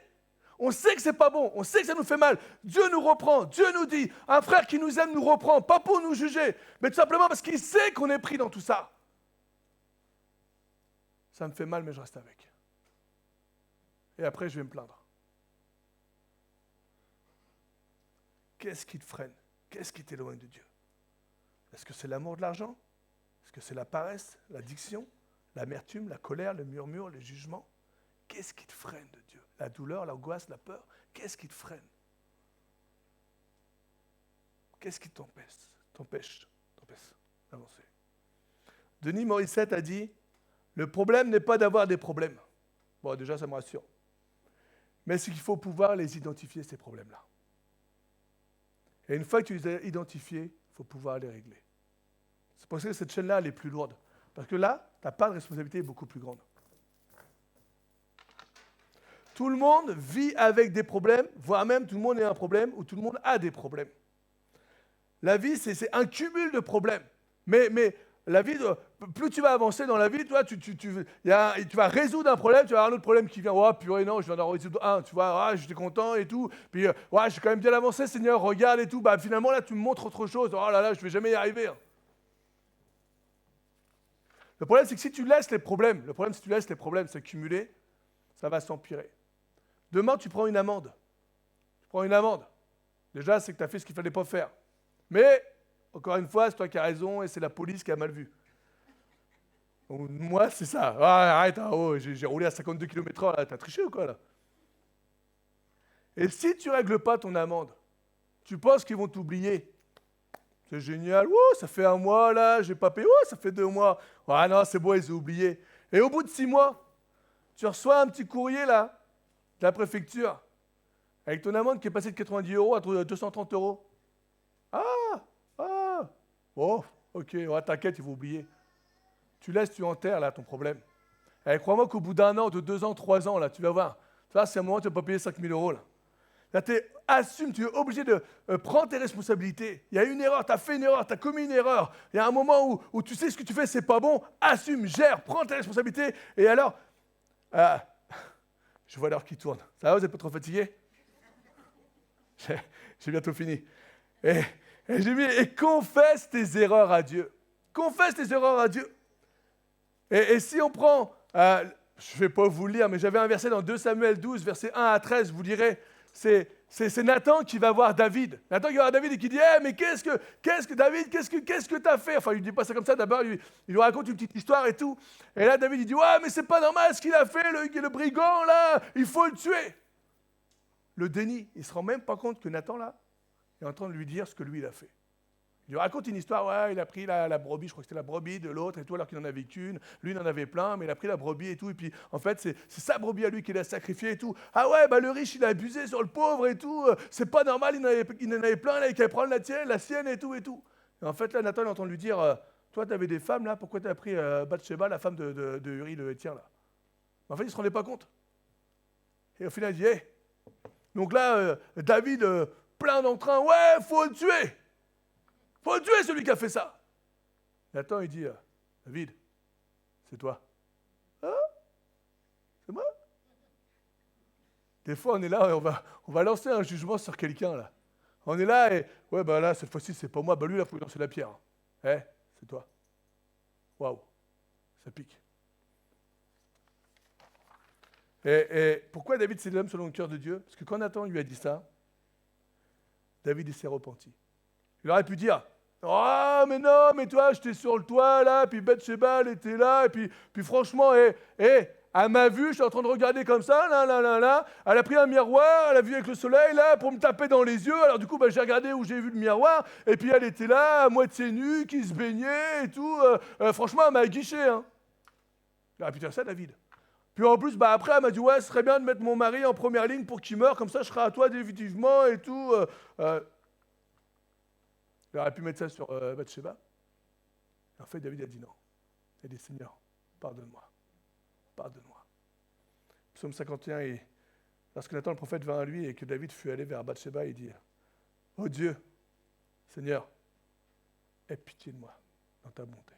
On sait que c'est pas bon, on sait que ça nous fait mal. Dieu nous reprend, Dieu nous dit, un frère qui nous aime nous reprend, pas pour nous juger, mais tout simplement parce qu'il sait qu'on est pris dans tout ça. Ça me fait mal, mais je reste avec. Et après, je vais me plaindre. Qu'est-ce qui te freine? Qu'est-ce qui t'éloigne de Dieu? Est-ce que c'est l'amour de l'argent? Est-ce que c'est la paresse, l'addiction, l'amertume, la colère, le murmure, le jugement? Qu'est-ce qui te freine de Dieu? La douleur, l'angoisse, la peur, qu'est-ce qui te freine? Qu'est-ce qui t'empêche d'avancer? Denis Morissette a dit, le problème n'est pas d'avoir des problèmes. Bon, déjà, ça me rassure. Mais c'est qu'il faut pouvoir les identifier, ces problèmes-là. Et une fois que tu les as identifiés, il faut pouvoir les régler. C'est pour ça que cette chaîne-là, elle est plus lourde. Parce que là, ta part de responsabilité est beaucoup plus grande. Tout le monde vit avec des problèmes, voire même tout le monde a un problème ou tout le monde a des problèmes. La vie, c'est un cumul de problèmes. Mais la vie, plus tu vas avancer dans la vie, toi, tu vas résoudre un problème, tu vas avoir un autre problème qui vient. Oh, purée, non, je viens d'en résoudre un. Tu vois, j'étais content et tout. Puis, ouais, j'ai quand même bien avancé, Seigneur, regarde et tout. Bah, finalement, là, tu me montres autre chose. Oh là là, je ne vais jamais y arriver. Le problème, c'est que si tu laisses les problèmes s'accumuler, ça va s'empirer. Demain, tu prends une amende. Déjà, c'est que tu as fait ce qu'il ne fallait pas faire. Mais, encore une fois, c'est toi qui as raison et c'est la police qui a mal vu. Donc, moi, c'est ça. Ah, arrête, j'ai roulé à 52 km/h, là, t'as triché ou quoi, là? Et si tu ne règles pas ton amende, tu penses qu'ils vont t'oublier. C'est génial. Ça fait 1 mois, là, j'ai pas payé. Ça fait 2 mois. Ah non, c'est bon, ils ont oublié. Et au bout de 6 mois, tu reçois un petit courrier, là, de la préfecture. Avec ton amende qui est passée de 90 € à 230 €. Ah, oh, ok, ouais, t'inquiète, ils vont oublier. Tu laisses, tu enterres là ton problème. Et crois-moi qu'au bout d'1 an, de 2 ans, 3 ans, là, tu vas voir. Tu vois, c'est un moment où tu ne vas pas payer 5 000 € là. Là, assume, tu es obligé de prendre tes responsabilités. Il y a une erreur, tu as fait une erreur, tu as commis une erreur. Il y a un moment où tu sais ce que tu fais, c'est pas bon. Assume, gère, prends tes responsabilités. Et alors, je vois l'heure qui tourne. Ça va, vous n'êtes pas trop fatigué? J'ai bientôt fini. Et j'ai mis, et confesse tes erreurs à Dieu. Confesse tes erreurs à Dieu. Et si on prend, je ne vais pas vous le lire, mais j'avais un verset dans 2 Samuel 12, versets 1 à 13, vous lirez, c'est Nathan qui va voir David. Nathan qui va voir David et qui dit « mais qu'est-ce que David, qu'est-ce que tu as fait ?» Enfin, il ne dit pas ça comme ça, d'abord, il lui raconte une petite histoire et tout. Et là, David, il dit « ouais, mais c'est pas normal ce qu'il a fait, le brigand, là, il faut le tuer. » Le déni, il ne se rend même pas compte que Nathan, là, est en train de lui dire ce que lui, il a fait. Il lui raconte une histoire, ouais, il a pris la brebis, je crois que c'était la brebis de l'autre et tout, alors qu'il n'en avait qu'une. Lui, il en avait plein, mais il a pris la brebis et tout. Et puis, en fait, c'est sa brebis à lui qu'il a sacrifiée et tout. Ah ouais, bah le riche, il a abusé sur le pauvre et tout. C'est pas normal, il en avait plein, là, il allait prendre la sienne et tout et tout. Et en fait, là, Nathan, il entend lui dire, toi, tu avais des femmes, là, pourquoi tu as pris Bathsheba, la femme de Uri le Héthien, là? En fait, il ne se rendait pas compte. Et au final, il dit, hey. Donc là, David, plein d'entrain, ouais, faut le tuer. Faut tuer celui qui a fait ça. Nathan, il dit, David, c'est toi. Hein? C'est moi? Des fois, on est là et on va lancer un jugement sur quelqu'un, là. On est là et, ouais, bah là, cette fois-ci, c'est pas moi. Bah lui, là, il faut lancer la pierre. C'est toi. Waouh, ça pique. Et pourquoi David, c'est l'homme selon le cœur de Dieu? Parce que quand Nathan lui a dit ça, David, il s'est repenti. Il aurait pu dire, oh, mais non, mais toi, j'étais sur le toit, là, puis Bathsheba, elle était là, et puis franchement, à ma vue, je suis en train de regarder comme ça, là, elle a pris un miroir, elle a vu avec le soleil, là, pour me taper dans les yeux, alors du coup, j'ai regardé où j'ai vu le miroir, et puis elle était là, à moitié nue, qui se baignait, et tout, franchement, elle m'a guiché, hein. Il aurait pu dire ça, David. Puis en plus, après, elle m'a dit, ouais, ce serait bien de mettre mon mari en première ligne pour qu'il meure, comme ça, je serai à toi définitivement, et tout, il aurait pu mettre ça sur Bathsheba. En fait, David a dit non. Il a dit, Seigneur, pardonne-moi. Pardonne-moi. Psaume 51, et lorsque Nathan le prophète vint à lui et que David fut allé vers Bathsheba, il dit, oh Dieu, Seigneur, aie pitié de moi dans ta bonté.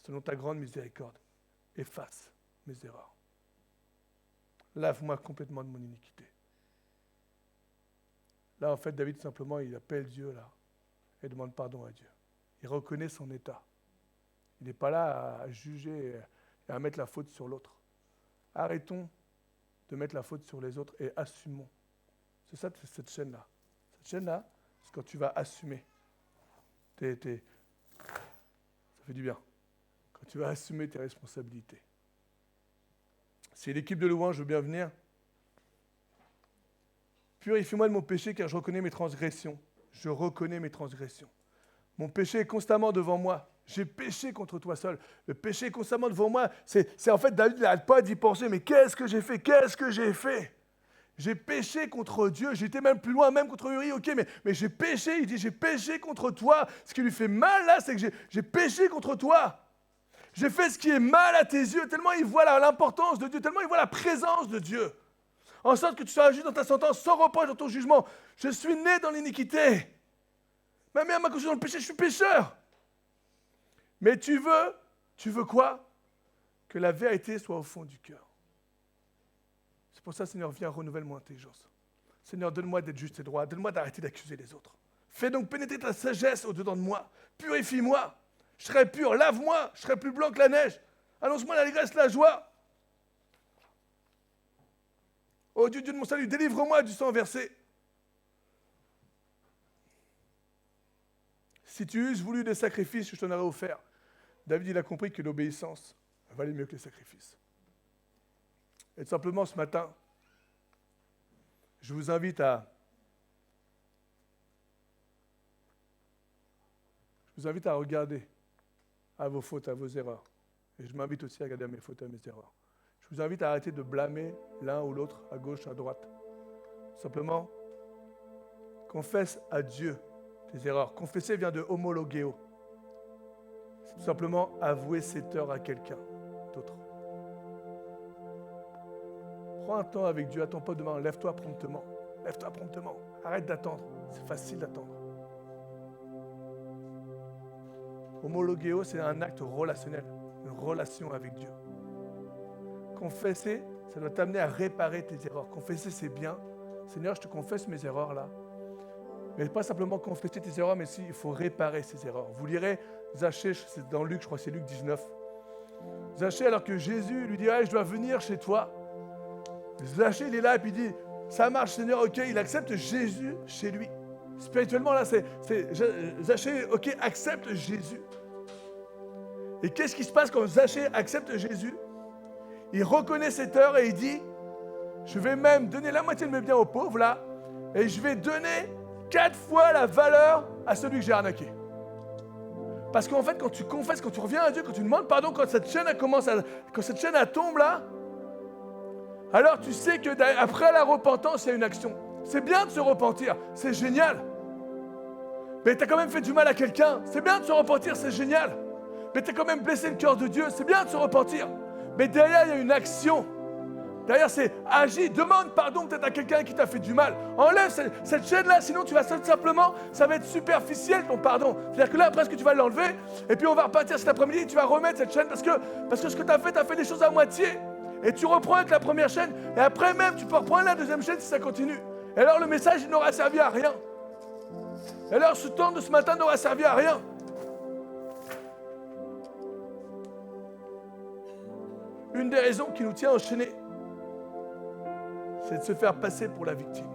Selon ta grande miséricorde, efface mes erreurs. Lave-moi complètement de mon iniquité. Là, en fait, David, simplement, il appelle Dieu, là, et demande pardon à Dieu. Il reconnaît son état. Il n'est pas là à juger et à mettre la faute sur l'autre. Arrêtons de mettre la faute sur les autres et assumons. C'est ça, cette chaîne-là. Cette chaîne-là, c'est quand tu vas assumer. Ça fait du bien. Quand tu vas assumer tes responsabilités. Si l'équipe de louange veut bien venir, purifie-moi de mon péché car je reconnais mes transgressions. Je reconnais mes transgressions. Mon péché est constamment devant moi. J'ai péché contre toi seul. Le péché est constamment devant moi. C'est en fait, David n'arrête pas d'y penser. Mais qu'est-ce que j'ai fait? Qu'est-ce que j'ai fait? J'ai péché contre Dieu. J'étais même plus loin, même contre Uri. Ok, mais j'ai péché. Il dit, j'ai péché contre toi. Ce qui lui fait mal là, c'est que j'ai péché contre toi. J'ai fait ce qui est mal à tes yeux. Tellement il voit l'importance de Dieu. Tellement il voit la présence de Dieu. En sorte que tu sois juste dans ta sentence, sans reproche dans ton jugement. Je suis né dans l'iniquité. Ma mère m'a couché dans le péché, je suis pécheur. Mais tu veux quoi? Que la vérité soit au fond du cœur. C'est pour ça, Seigneur, viens, renouvelle mon intelligence. Seigneur, donne-moi d'être juste et droit. Donne-moi d'arrêter d'accuser les autres. Fais donc pénétrer ta sagesse au-dedans de moi. Purifie-moi. Je serai pur. Lave-moi. Je serai plus blanc que la neige. Annonce-moi l'allégresse, la joie. Oh Dieu, Dieu de mon salut, délivre-moi du sang versé. Si tu eusses voulu des sacrifices, je t'en aurais offert. David, il a compris que l'obéissance valait mieux que les sacrifices. Et tout simplement, ce matin, je vous invite à regarder à vos fautes, à vos erreurs. Et je m'invite aussi à regarder à mes fautes, à mes erreurs. Je vous invite à arrêter de blâmer l'un ou l'autre, à gauche, à droite. Simplement, confesse à Dieu tes erreurs. Confesser vient de homologeo. C'est tout simplement avouer ses torts à quelqu'un d'autre. Prends un temps avec Dieu, attends pas demain, lève-toi promptement. Lève-toi promptement. Arrête d'attendre, c'est facile d'attendre. Homologeo, c'est un acte relationnel, une relation avec Dieu. Confesser, ça doit t'amener à réparer tes erreurs. Confesser, c'est bien. Seigneur, je te confesse mes erreurs là. Mais pas simplement confesser tes erreurs, mais il faut réparer ces erreurs. Vous lirez Zachée, c'est dans Luc, je crois que c'est Luc 19. Zachée, alors que Jésus lui dit, je dois venir chez toi. Zachée, il est là et puis il dit, ça marche Seigneur, ok, il accepte Jésus chez lui. Spirituellement, là, Zachée, ok, accepte Jésus. Et qu'est-ce qui se passe quand Zachée accepte Jésus? Il reconnaît cette heure et il dit, je vais même donner la moitié de mes biens aux pauvres, là, et je vais donner 4 fois la valeur à celui que j'ai arnaqué. Parce qu'en fait, quand tu confesses, quand tu reviens à Dieu, quand tu demandes pardon, quand cette chaîne quand cette chaîne tombe là, alors tu sais que après la repentance, il y a une action. C'est bien de se repentir, c'est génial. Mais tu as quand même fait du mal à quelqu'un, c'est bien de se repentir, c'est génial. Mais tu as quand même blessé le cœur de Dieu, c'est bien de se repentir. Mais derrière, il y a une action. Derrière, c'est agis, demande pardon peut-être à quelqu'un qui t'a fait du mal. Enlève cette chaîne-là, sinon tu vas simplement, ça va être superficiel ton pardon. C'est-à-dire que là, presque tu vas l'enlever, et puis on va repartir cet après-midi, et tu vas remettre cette chaîne, parce que ce que tu as fait des choses à moitié. Et tu reprends avec la première chaîne, et après même, tu peux reprendre la deuxième chaîne si ça continue. Et alors le message, il n'aura servi à rien. Et alors ce temps de ce matin n'aura servi à rien. Une des raisons qui nous tient enchaînés, c'est de se faire passer pour la victime.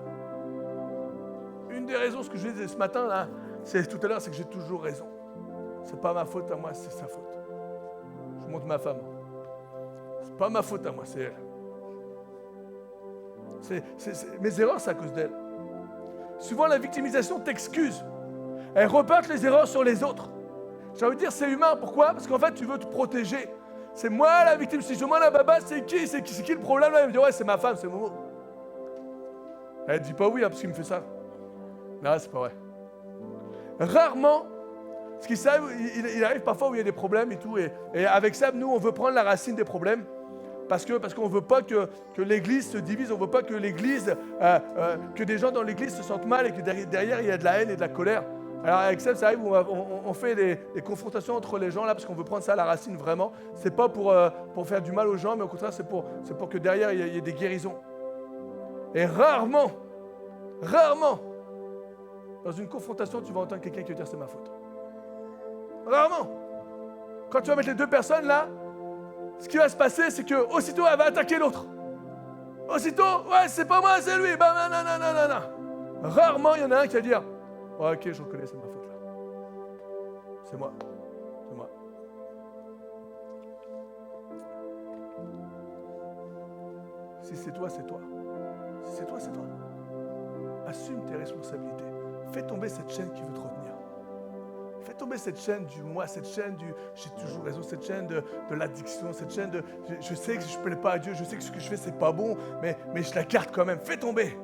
Une des raisons, ce que je disais ce matin, là, tout à l'heure, c'est que j'ai toujours raison. C'est pas ma faute à moi, c'est sa faute. Je montre ma femme. C'est pas ma faute à moi, c'est elle. Mes erreurs, c'est à cause d'elle. Souvent, la victimisation t'excuse. Elle reporte les erreurs sur les autres. J'ai envie de dire, c'est humain. Pourquoi? Parce qu'en fait, tu veux te protéger. C'est moi la victime. Si je demande à Baba, c'est qui le problème là? Elle me dit, ouais, c'est ma femme, c'est Momo. Elle ne dit pas oui, parce qu'il me fait ça. Non, c'est pas vrai. Rarement, parce qu'il il arrive parfois où il y a des problèmes et tout. Et avec ça, nous, on veut prendre la racine des problèmes. Parce qu'on ne veut pas que l'Église se divise, on ne veut pas que l'Église, que des gens dans l'Église se sentent mal et que derrière, il y a de la haine et de la colère. Alors avec ça arrive où on fait des confrontations entre les gens là, parce qu'on veut prendre ça à la racine vraiment. C'est pas pour faire du mal aux gens, mais au contraire, c'est pour que derrière, il y ait des guérisons. Et rarement, dans une confrontation, tu vas entendre quelqu'un qui va dire c'est ma faute. Rarement. Quand tu vas mettre les deux personnes là, ce qui va se passer, c'est que aussitôt elle va attaquer l'autre. Aussitôt, ouais, c'est pas moi, c'est lui. Bah, non. Rarement, il y en a un qui va dire, ouais, ok, je reconnais, c'est ma faute là. C'est moi. Si c'est toi, c'est toi. Si c'est toi, c'est toi. Assume tes responsabilités. Fais tomber cette chaîne qui veut te retenir. Fais tomber cette chaîne du moi, cette chaîne du j'ai toujours raison, cette chaîne de l'addiction, cette chaîne de je sais que je ne plais pas à Dieu, je sais que ce que je fais c'est pas bon, mais je la garde quand même. Fais tomber.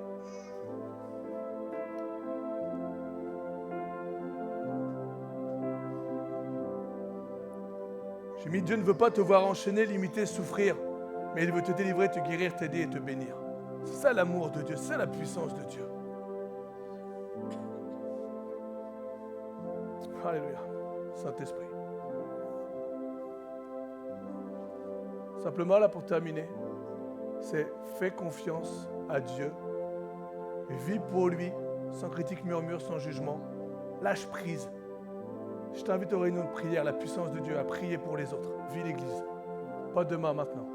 J'ai mis Dieu ne veut pas te voir enchaîner, limiter, souffrir, mais il veut te délivrer, te guérir, t'aider et te bénir. C'est ça l'amour de Dieu, c'est ça la puissance de Dieu. Alléluia, Saint-Esprit. Simplement là pour terminer, c'est fais confiance à Dieu, vis pour lui, sans critique, murmure, sans jugement, lâche prise. Je t'invite aux réunions de prière, la puissance de Dieu à prier pour les autres. Vis l'Église, pas demain, maintenant.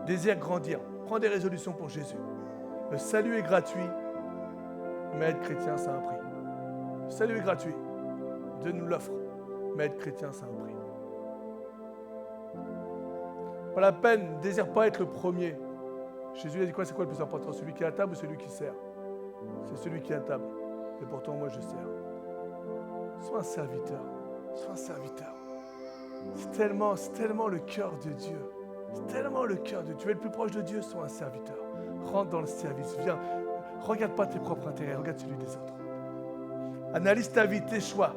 Désire grandir, prends des résolutions pour Jésus. Le salut est gratuit, mais être chrétien, ça a un prix. Le salut est gratuit. Dieu nous l'offre, mais être chrétien, ça a un prix. Pas la peine, ne désire pas être le premier. Jésus a dit quoi? C'est quoi le plus important? Celui qui est à table ou celui qui sert? C'est celui qui est à table. Et pourtant, moi, je sers. Sois un serviteur. Sois un serviteur. C'est tellement le cœur de Dieu. C'est tellement le cœur de Dieu. Tu es le plus proche de Dieu, sois un serviteur. Rentre dans le service, viens. Regarde pas tes propres intérêts, regarde celui des autres. Analyse ta vie, tes choix,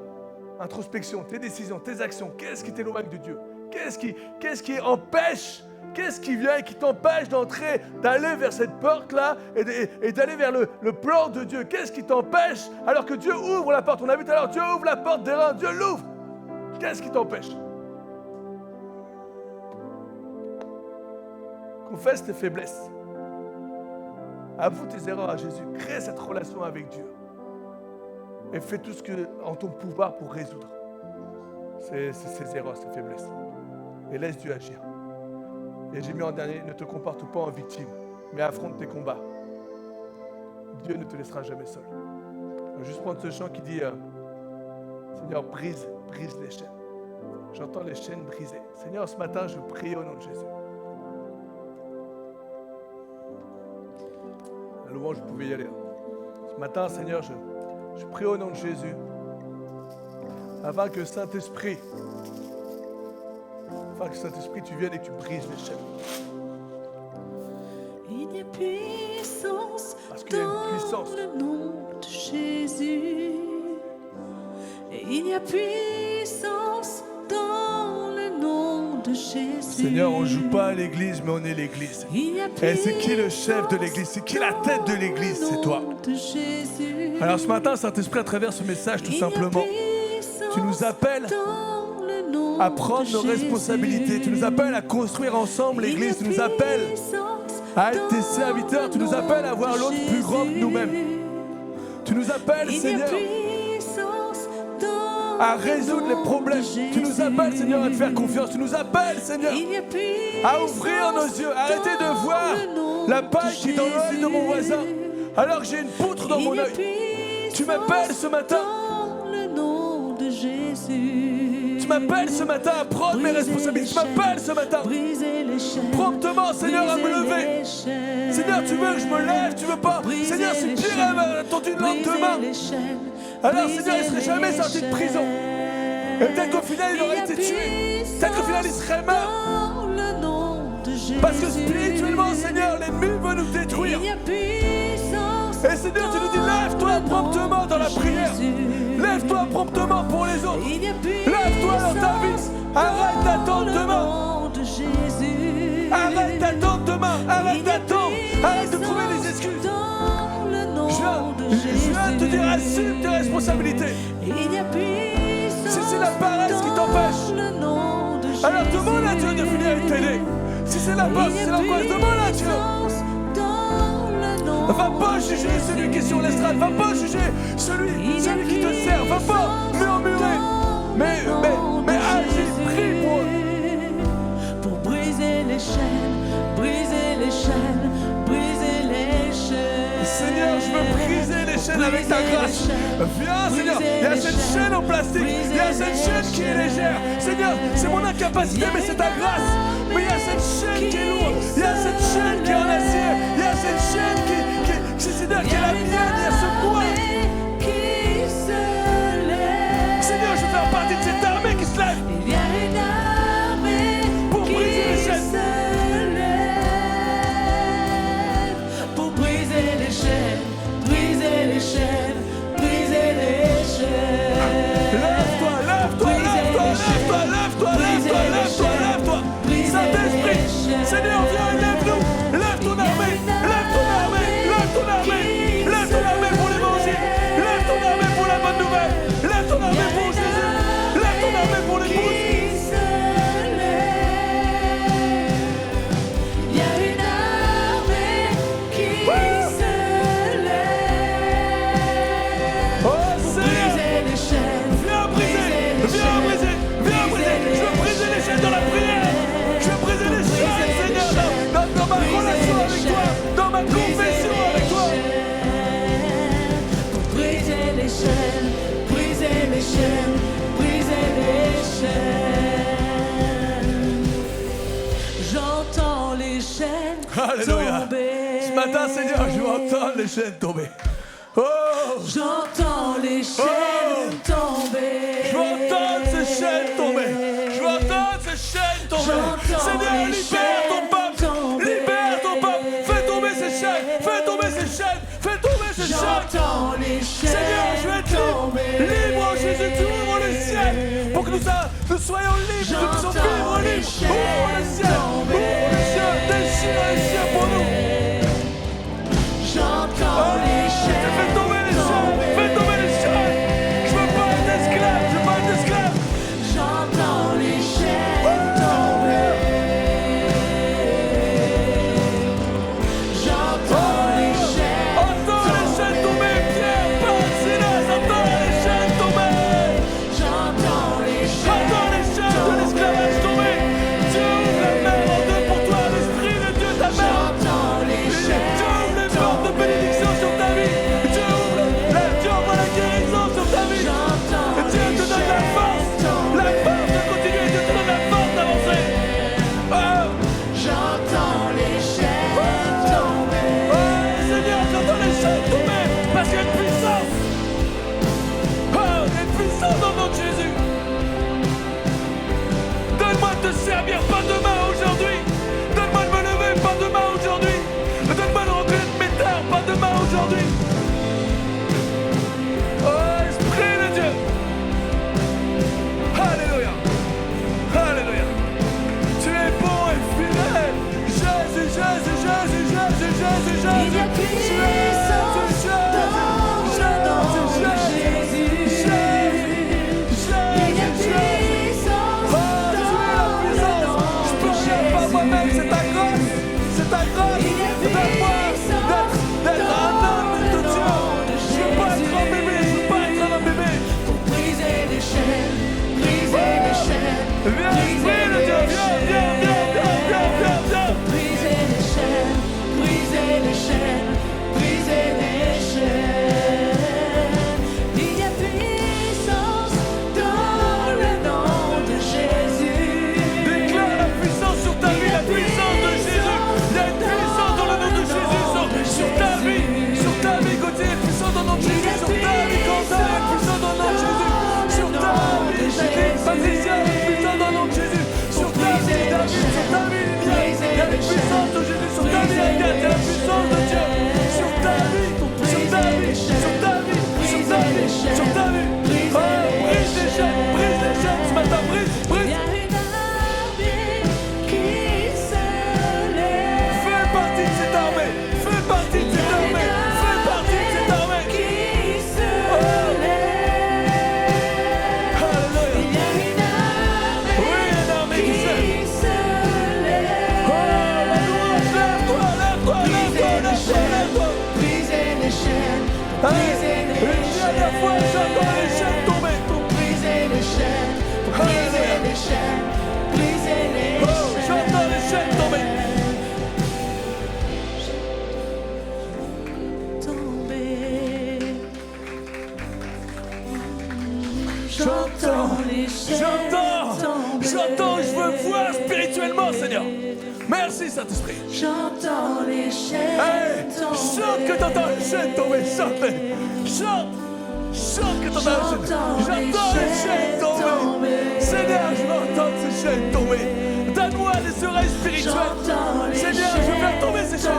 introspection, tes décisions, tes actions. Qu'est-ce qui t'éloigne de Dieu? Qu'est-ce qui empêche? Qu'est-ce qui vient et qui t'empêche d'entrer, d'aller vers cette porte-là et d'aller vers le plan de Dieu? Qu'est-ce qui t'empêche alors que Dieu ouvre la porte? On a vu tout à l'heure, Dieu ouvre la porte des reins, Dieu l'ouvre. Qu'est-ce qui t'empêche? Confesse tes faiblesses. Avoue tes erreurs à Jésus. Crée cette relation avec Dieu. Et fais tout ce qui est en ton pouvoir pour résoudre ces erreurs, ces faiblesses. Et laisse Dieu agir. Et j'ai mis en dernier, ne te comporte pas en victime, mais affronte tes combats. Dieu ne te laissera jamais seul. Je vais juste prendre ce chant qui dit Seigneur, brise les chaînes. J'entends les chaînes brisées. Seigneur, ce matin, je prie au nom de Jésus. La louange, vous pouvez y aller. Ce matin, Seigneur, je prie au nom de Jésus, afin que Saint-Esprit, tu viennes et que tu brises les chaînes. Il y a puissance Parce qu'il y a une puissance. dans le nom de Jésus. Et il y a puissance dans le nom de Jésus. Seigneur, on ne joue pas à l'église, mais on est l'église. Et c'est qui le chef de l'église? C'est qui la tête de l'église? C'est toi. Alors ce matin, Saint-Esprit, à travers ce message, tout simplement, tu nous appelles à prendre nos responsabilités. Tu nous appelles à construire ensemble l'église. Tu nous appelles à être tes serviteurs. Tu nous appelles à voir l'autre plus grand que nous-mêmes. Tu nous appelles, Seigneur, à résoudre les problèmes. Tu nous appelles, Seigneur, à te faire confiance. Tu nous appelles, Seigneur, à ouvrir nos yeux. Arrêtez de voir la paille qui est dans l'œil de mon voisin alors que j'ai une poutre dans mon œil. Tu m'appelles ce matin. Tu m'appelles ce matin à prendre mes responsabilités. Tu m'appelles ce matin promptement, Seigneur, à me lever. Seigneur, tu veux que je me lève, tu veux pas. Seigneur, si Pierre avait attendu le lendemain, alors Seigneur, il ne serait jamais sorti de prison. Et peut-être qu'au final, il aurait été tué. Peut-être qu'au final, il serait mort. Parce que spirituellement, Seigneur, l'ennemi veut nous détruire. Et Seigneur, tu nous dis, lève-toi promptement dans la prière. Lève-toi promptement pour les autres. Lève-toi dans ta vie. Arrête d'attendre demain. Arrête d'attendre demain. Arrête d'attendre. Arrête de trouver des excuses. Je viens de te dire, assume tes responsabilités. Si c'est la paresse qui t'empêche, alors demande à Dieu de finir avec t'aider. Si c'est la peur, si c'est l'angoisse, demande à Dieu. Va pas juger celui qui est sur l'estrade. Va pas juger celui qui te sert. Va pas murmurer. Mais agis, prie pour eux. Pour briser les chaînes, briser les chaînes, briser les chaînes. Seigneur, je veux briser les chaînes avec ta grâce. Viens, Seigneur. Il y a cette chaîne en plastique. Il y a cette chaîne qui est légère. Seigneur, c'est mon incapacité, mais c'est ta grâce. Mais il y a cette chaîne qui est lourde. Il y a cette chaîne qui est en acier. Il y a cette chaîne qui est la mienne. Il y a ce poids. Seigneur, je veux faire partie de cette armée qui se lève. Il y a une armée pour briser les chaînes. Pour briser les chaînes, briser les chaînes, briser les chaînes. Lève-toi, lève-toi, lève-toi, lève-toi, lève-toi, lève-toi, lève-toi, lève-toi. Saint-Esprit, Seigneur, viens et lève-nous. Lève ton armée, lève ton armée, lève ton armée. Lève ton armée pour l'évangile. Lève ton armée pour la bonne nouvelle. Lève ton armée pour Jésus. Lève ton armée pour l'épouse. Il y a une armée qui se lève. Oh Seigneur, Briser les chaînes. viens briser, viens briser, viens briser. Je veux briser les chaînes dans la prière. Je veux briser les chaînes, Seigneur, dans ma relation avec toi, dans ma confession avec toi. Pour briser les chaînes, briser les chaînes, briser les chaînes. J'entends les chaînes Alléluia. tomber. Ce matin, Seigneur, je veux entendre les chaînes tomber. Oh, J'entends les chaînes tomber. je veux entendre ces chaînes tomber. Je veux entendre ces chaînes tomber. J'entends Seigneur, les libère chaînes où je veux voir spirituellement, Seigneur. Merci, Saint-Esprit. J'entends les chaînes Hey, tomber. chante que t'entends les chaînes tomber, chante-les. Chante. Chante que t'entends les chaînes. J'entends les chaînes tomber. Seigneur, je veux entendre ces chaînes tomber. Donne-moi des oreilles spirituelles. Seigneur, je veux faire tomber ces chaînes.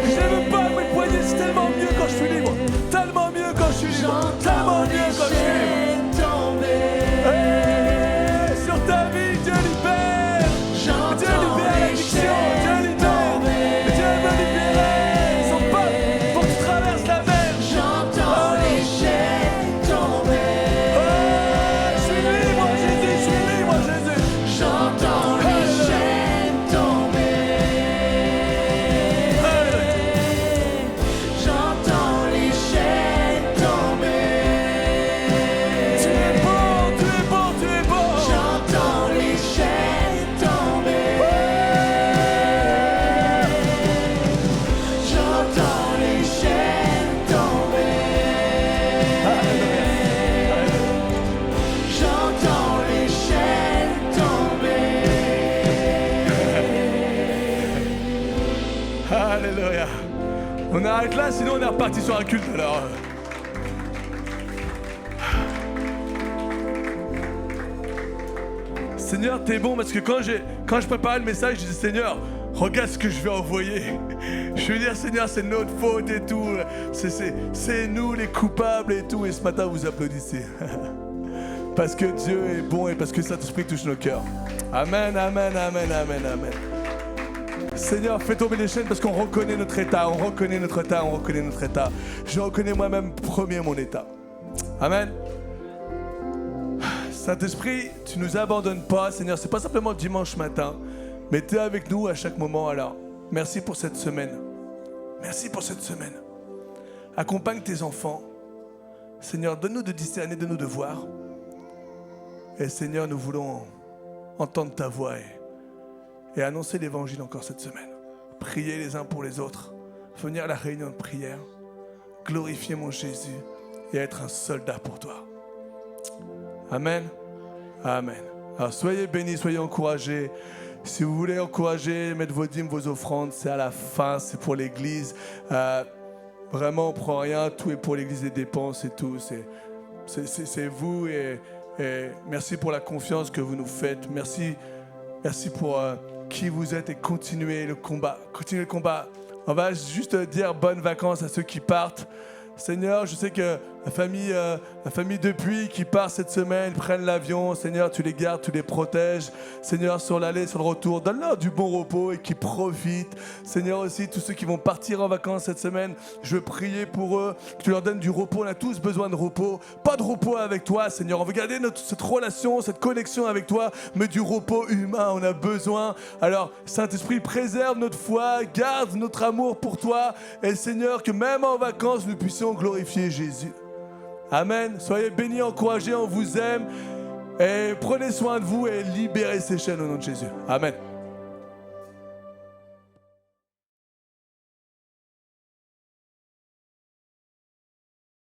Je ne veux pas me poigner, c'est tellement mieux quand je suis libre. Tellement mieux quand je suis libre. Tellement mieux quand je suis libre. Hey, sur ta vie, Dieu libère. Dieu libère l'addiction. Dieu libère. Dieu veut libérer son peuple pour que tu traverses la mer. J'entends les chaînes tomber. Oh, je suis libre, Jésus. Je suis libre, Jésus. J'entends les chaînes tomber. J'entends les chaînes tomber. Tu es bon, tu es bon, tu es bon. J'entends les chaînes tomber. J'entends les chaînes tomber. J'entends les chaînes tomber. Alléluia. On arrête là, sinon on est reparti sur un culte alors. Seigneur, t'es bon parce que quand je préparais le message, je disais Seigneur, regarde ce que je vais envoyer. Je veux dire Seigneur, c'est notre faute et tout. C'est nous les coupables et tout. Et ce matin, vous applaudissez. Parce que Dieu est bon et parce que Saint-Esprit touche nos cœurs. Amen, amen, amen, amen, amen. Seigneur, fais tomber les chaînes parce qu'on reconnaît notre état, on reconnaît notre état, on reconnaît notre état. Je reconnais moi-même premier mon état. Amen. Saint-Esprit, tu nous abandonnes pas, Seigneur. C'est pas simplement dimanche matin, mais tu es avec nous à chaque moment. Alors, merci pour cette semaine. Merci pour cette semaine. Accompagne tes enfants. Seigneur, donne-nous de discerner, donne-nous de voir. Et Seigneur, nous voulons entendre ta voix et annoncer l'évangile encore cette semaine. Prier les uns pour les autres. Venir à la réunion de prière. Glorifier mon Jésus et être un soldat pour toi. Amen. Amen. Alors soyez bénis, soyez encouragés. Si vous voulez encourager, mettre vos dîmes, vos offrandes, c'est à la fin, c'est pour l'église. Vraiment, on ne prend rien, tout est pour l'église, les dépenses et tout. C'est vous et merci pour la confiance que vous nous faites. Merci pour qui vous êtes et continuez le combat. Continuez le combat. On va juste dire bonnes vacances à ceux qui partent. Seigneur, je sais que la famille depuis qui part cette semaine, prennent l'avion. Seigneur, tu les gardes, tu les protèges. Seigneur, sur l'aller, sur le retour, donne-leur du bon repos et qu'ils profitent. Seigneur, aussi, tous ceux qui vont partir en vacances cette semaine, je veux prier pour eux, que tu leur donnes du repos. On a tous besoin de repos. Pas de repos avec toi, Seigneur. On veut garder cette relation, cette connexion avec toi, mais du repos humain, on a besoin. Alors, Saint-Esprit, préserve notre foi, garde notre amour pour toi. Et Seigneur, que même en vacances, nous puissions glorifier Jésus. Amen. Soyez bénis, encouragés, on vous aime. Et prenez soin de vous et libérez ces chaînes au nom de Jésus. Amen.